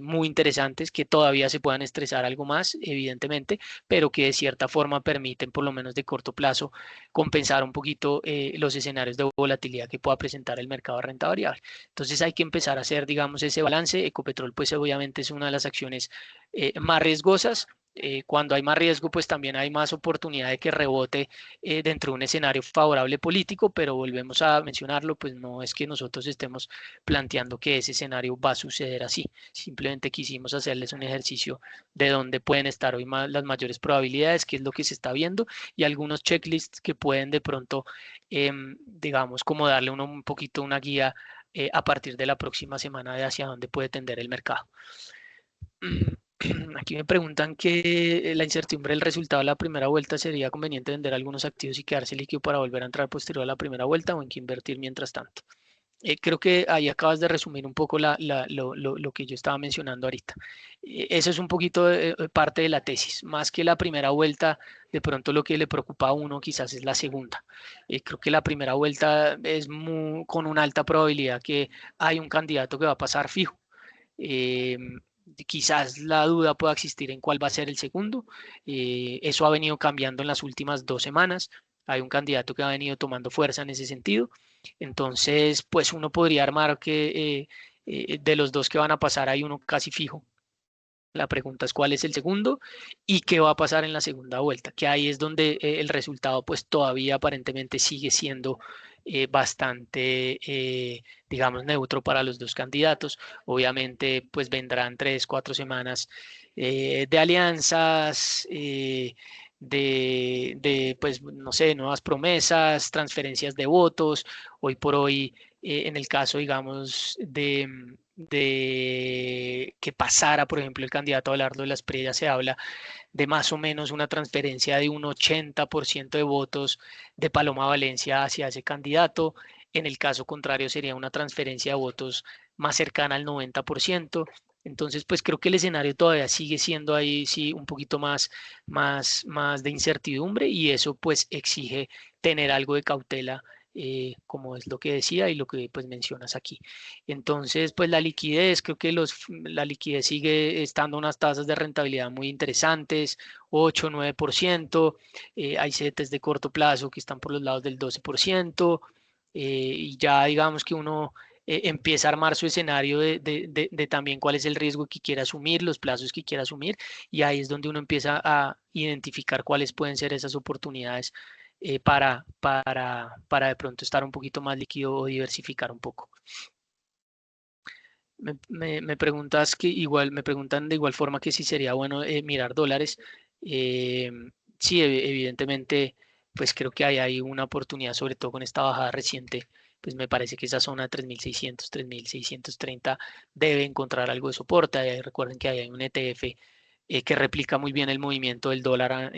Speaker 1: muy interesantes que todavía se puedan estresar algo más, evidentemente, pero que de cierta forma permiten, por lo menos de corto plazo, compensar un poquito los escenarios de volatilidad que pueda presentar el mercado de renta variable. Entonces hay que empezar a hacer, digamos, ese balance. Ecopetrol, pues obviamente es una de las acciones más riesgosas. Cuando hay más riesgo, pues también hay más oportunidad de que rebote dentro de un escenario favorable político, pero volvemos a mencionarlo, pues no es que nosotros estemos planteando que ese escenario va a suceder así. Simplemente quisimos hacerles un ejercicio de dónde pueden estar hoy las mayores probabilidades, qué es lo que se está viendo y algunos checklists que pueden de pronto, digamos, como darle uno un poquito una guía a partir de la próxima semana de hacia dónde puede tender el mercado. Aquí me preguntan que la incertidumbre del resultado de la primera vuelta sería conveniente vender algunos activos y quedarse líquido para volver a entrar posterior a la primera vuelta o en qué invertir mientras tanto. Creo que ahí acabas de resumir un poco lo que yo estaba mencionando ahorita. Eso es un poquito parte de la tesis. Más que la primera vuelta, de pronto lo que le preocupa a uno quizás es la segunda. Creo que la primera vuelta es con una alta probabilidad que hay un candidato que va a pasar fijo. Eh, Quizás la duda pueda existir en cuál va a ser el segundo. Eso ha venido cambiando en las últimas 2 semanas. Hay un candidato que ha venido tomando fuerza en ese sentido. Entonces, pues uno podría armar que de los dos que van a pasar hay uno casi fijo. La pregunta es cuál es el segundo y qué va a pasar en la segunda vuelta, que ahí es donde el resultado pues todavía aparentemente sigue siendo bastante, digamos, neutro para los dos candidatos. Obviamente pues vendrán 3, 4 semanas de alianzas, pues no sé, nuevas promesas, transferencias de votos. Hoy por hoy, en el caso, digamos, de que pasara, por ejemplo, el candidato Abelardo de las Espriella, se habla de más o menos una transferencia de un 80% de votos de Paloma Valencia hacia ese candidato. En el caso contrario, sería una transferencia de votos más cercana al 90%. Entonces, pues creo que el escenario todavía sigue siendo ahí, sí, un poquito más de incertidumbre y eso pues exige tener algo de cautela, como es lo que decía y lo que pues mencionas aquí. Entonces, pues la liquidez, creo que la liquidez sigue estando unas tasas de rentabilidad muy interesantes, 8, 9%. Hay CETES de corto plazo que están por los lados del 12%. Y ya digamos que uno empieza a armar su escenario de también cuál es el riesgo que quiere asumir, los plazos que quiere asumir, y ahí es donde uno empieza a identificar cuáles pueden ser esas oportunidades para de pronto estar un poquito más líquido o diversificar un poco. Me preguntas que igual, me preguntan de igual forma que si sería bueno mirar dólares. Eh, sí, evidentemente, pues creo que hay una oportunidad, sobre todo con esta bajada reciente, pues me parece que esa zona de 3.600, 3.630 debe encontrar algo de soporte. Recuerden que ahí hay un ETF que replica muy bien el movimiento del dólar a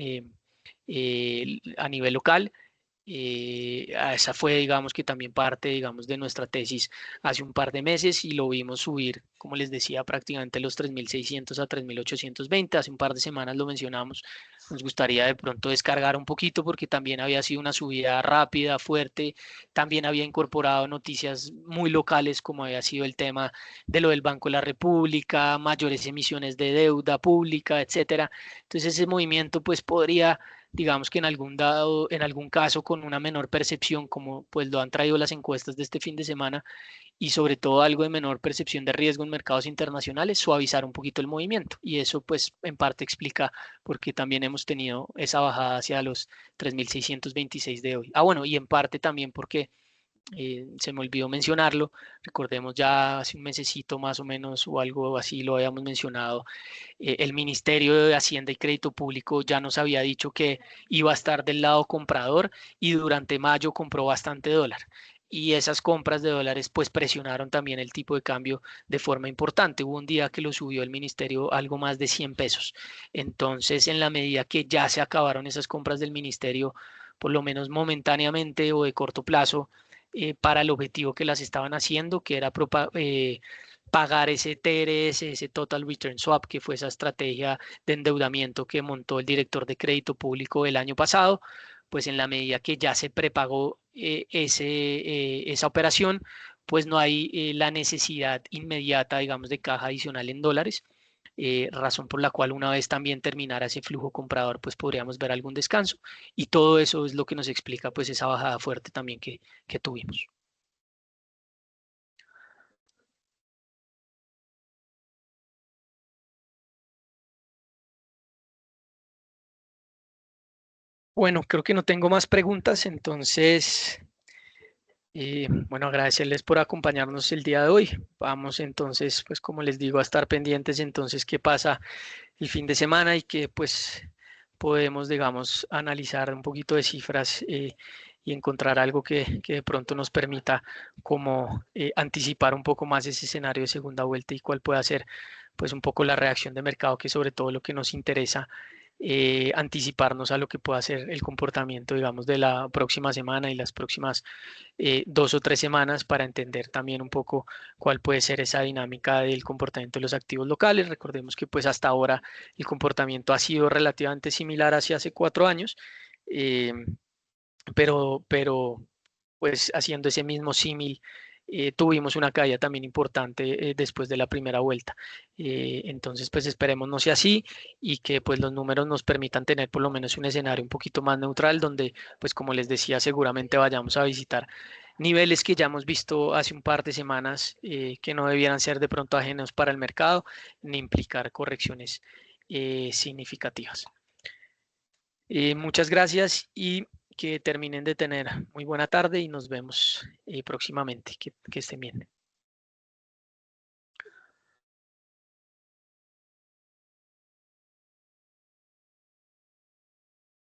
Speaker 1: nivel local. Esa fue, digamos, que también parte, digamos, de nuestra tesis hace un par de meses y lo vimos subir, como les decía, prácticamente los 3.600 a 3.820. Hace un par de semanas lo mencionamos. Nos gustaría de pronto descargar un poquito porque también había sido una subida rápida, fuerte. También había incorporado noticias muy locales, como había sido el tema de lo del Banco de la República, mayores emisiones de deuda pública, etcétera. Entonces ese movimiento pues podría, digamos que en algún caso con una menor percepción, como pues lo han traído las encuestas de este fin de semana, y sobre todo algo de menor percepción de riesgo en mercados internacionales, suavizar un poquito el movimiento. Y eso pues en parte explica por qué también hemos tenido esa bajada hacia los 3.626 de hoy. Ah, bueno, y en parte también porque se me olvidó mencionarlo, recordemos ya hace un mesecito más o menos o algo así lo habíamos mencionado, el Ministerio de Hacienda y Crédito Público ya nos había dicho que iba a estar del lado comprador y durante mayo compró bastante dólar. Y esas compras de dólares pues presionaron también el tipo de cambio de forma importante. Hubo un día que lo subió el ministerio algo más de 100 pesos. Entonces, en la medida que ya se acabaron esas compras del ministerio, por lo menos momentáneamente o de corto plazo, para el objetivo que las estaban haciendo, que era pagar ese TRS, ese Total Return Swap, que fue esa estrategia de endeudamiento que montó el director de crédito público el año pasado, pues en la medida que ya se prepagó esa operación, pues no hay la necesidad inmediata, digamos, de caja adicional en dólares, razón por la cual una vez también terminara ese flujo comprador, pues podríamos ver algún descanso. Y todo eso es lo que nos explica pues esa bajada fuerte también que tuvimos. Bueno, creo que no tengo más preguntas, entonces, bueno, agradecerles por acompañarnos el día de hoy. Vamos entonces, pues como les digo, a estar pendientes entonces qué pasa el fin de semana y que pues podemos, digamos, analizar un poquito de cifras y encontrar algo que de pronto nos permita como anticipar un poco más ese escenario de segunda vuelta y cuál puede ser pues un poco la reacción de mercado, que sobre todo lo que nos interesa anticiparnos a lo que pueda ser el comportamiento, digamos, de la próxima semana y las próximas 2 o 3 semanas para entender también un poco cuál puede ser esa dinámica del comportamiento de los activos locales. Recordemos que pues hasta ahora el comportamiento ha sido relativamente similar hacia hace 4 años, eh, pero pues haciendo ese mismo símil, tuvimos una caída también importante después de la primera vuelta. Entonces, pues esperemos no sea así y que pues los números nos permitan tener por lo menos un escenario un poquito más neutral donde, pues como les decía, seguramente vayamos a visitar niveles que ya hemos visto hace un par de semanas que no debieran ser de pronto ajenos para el mercado ni implicar correcciones significativas. Muchas gracias y que terminen de tener muy buena tarde y nos vemos próximamente. Que estén bien.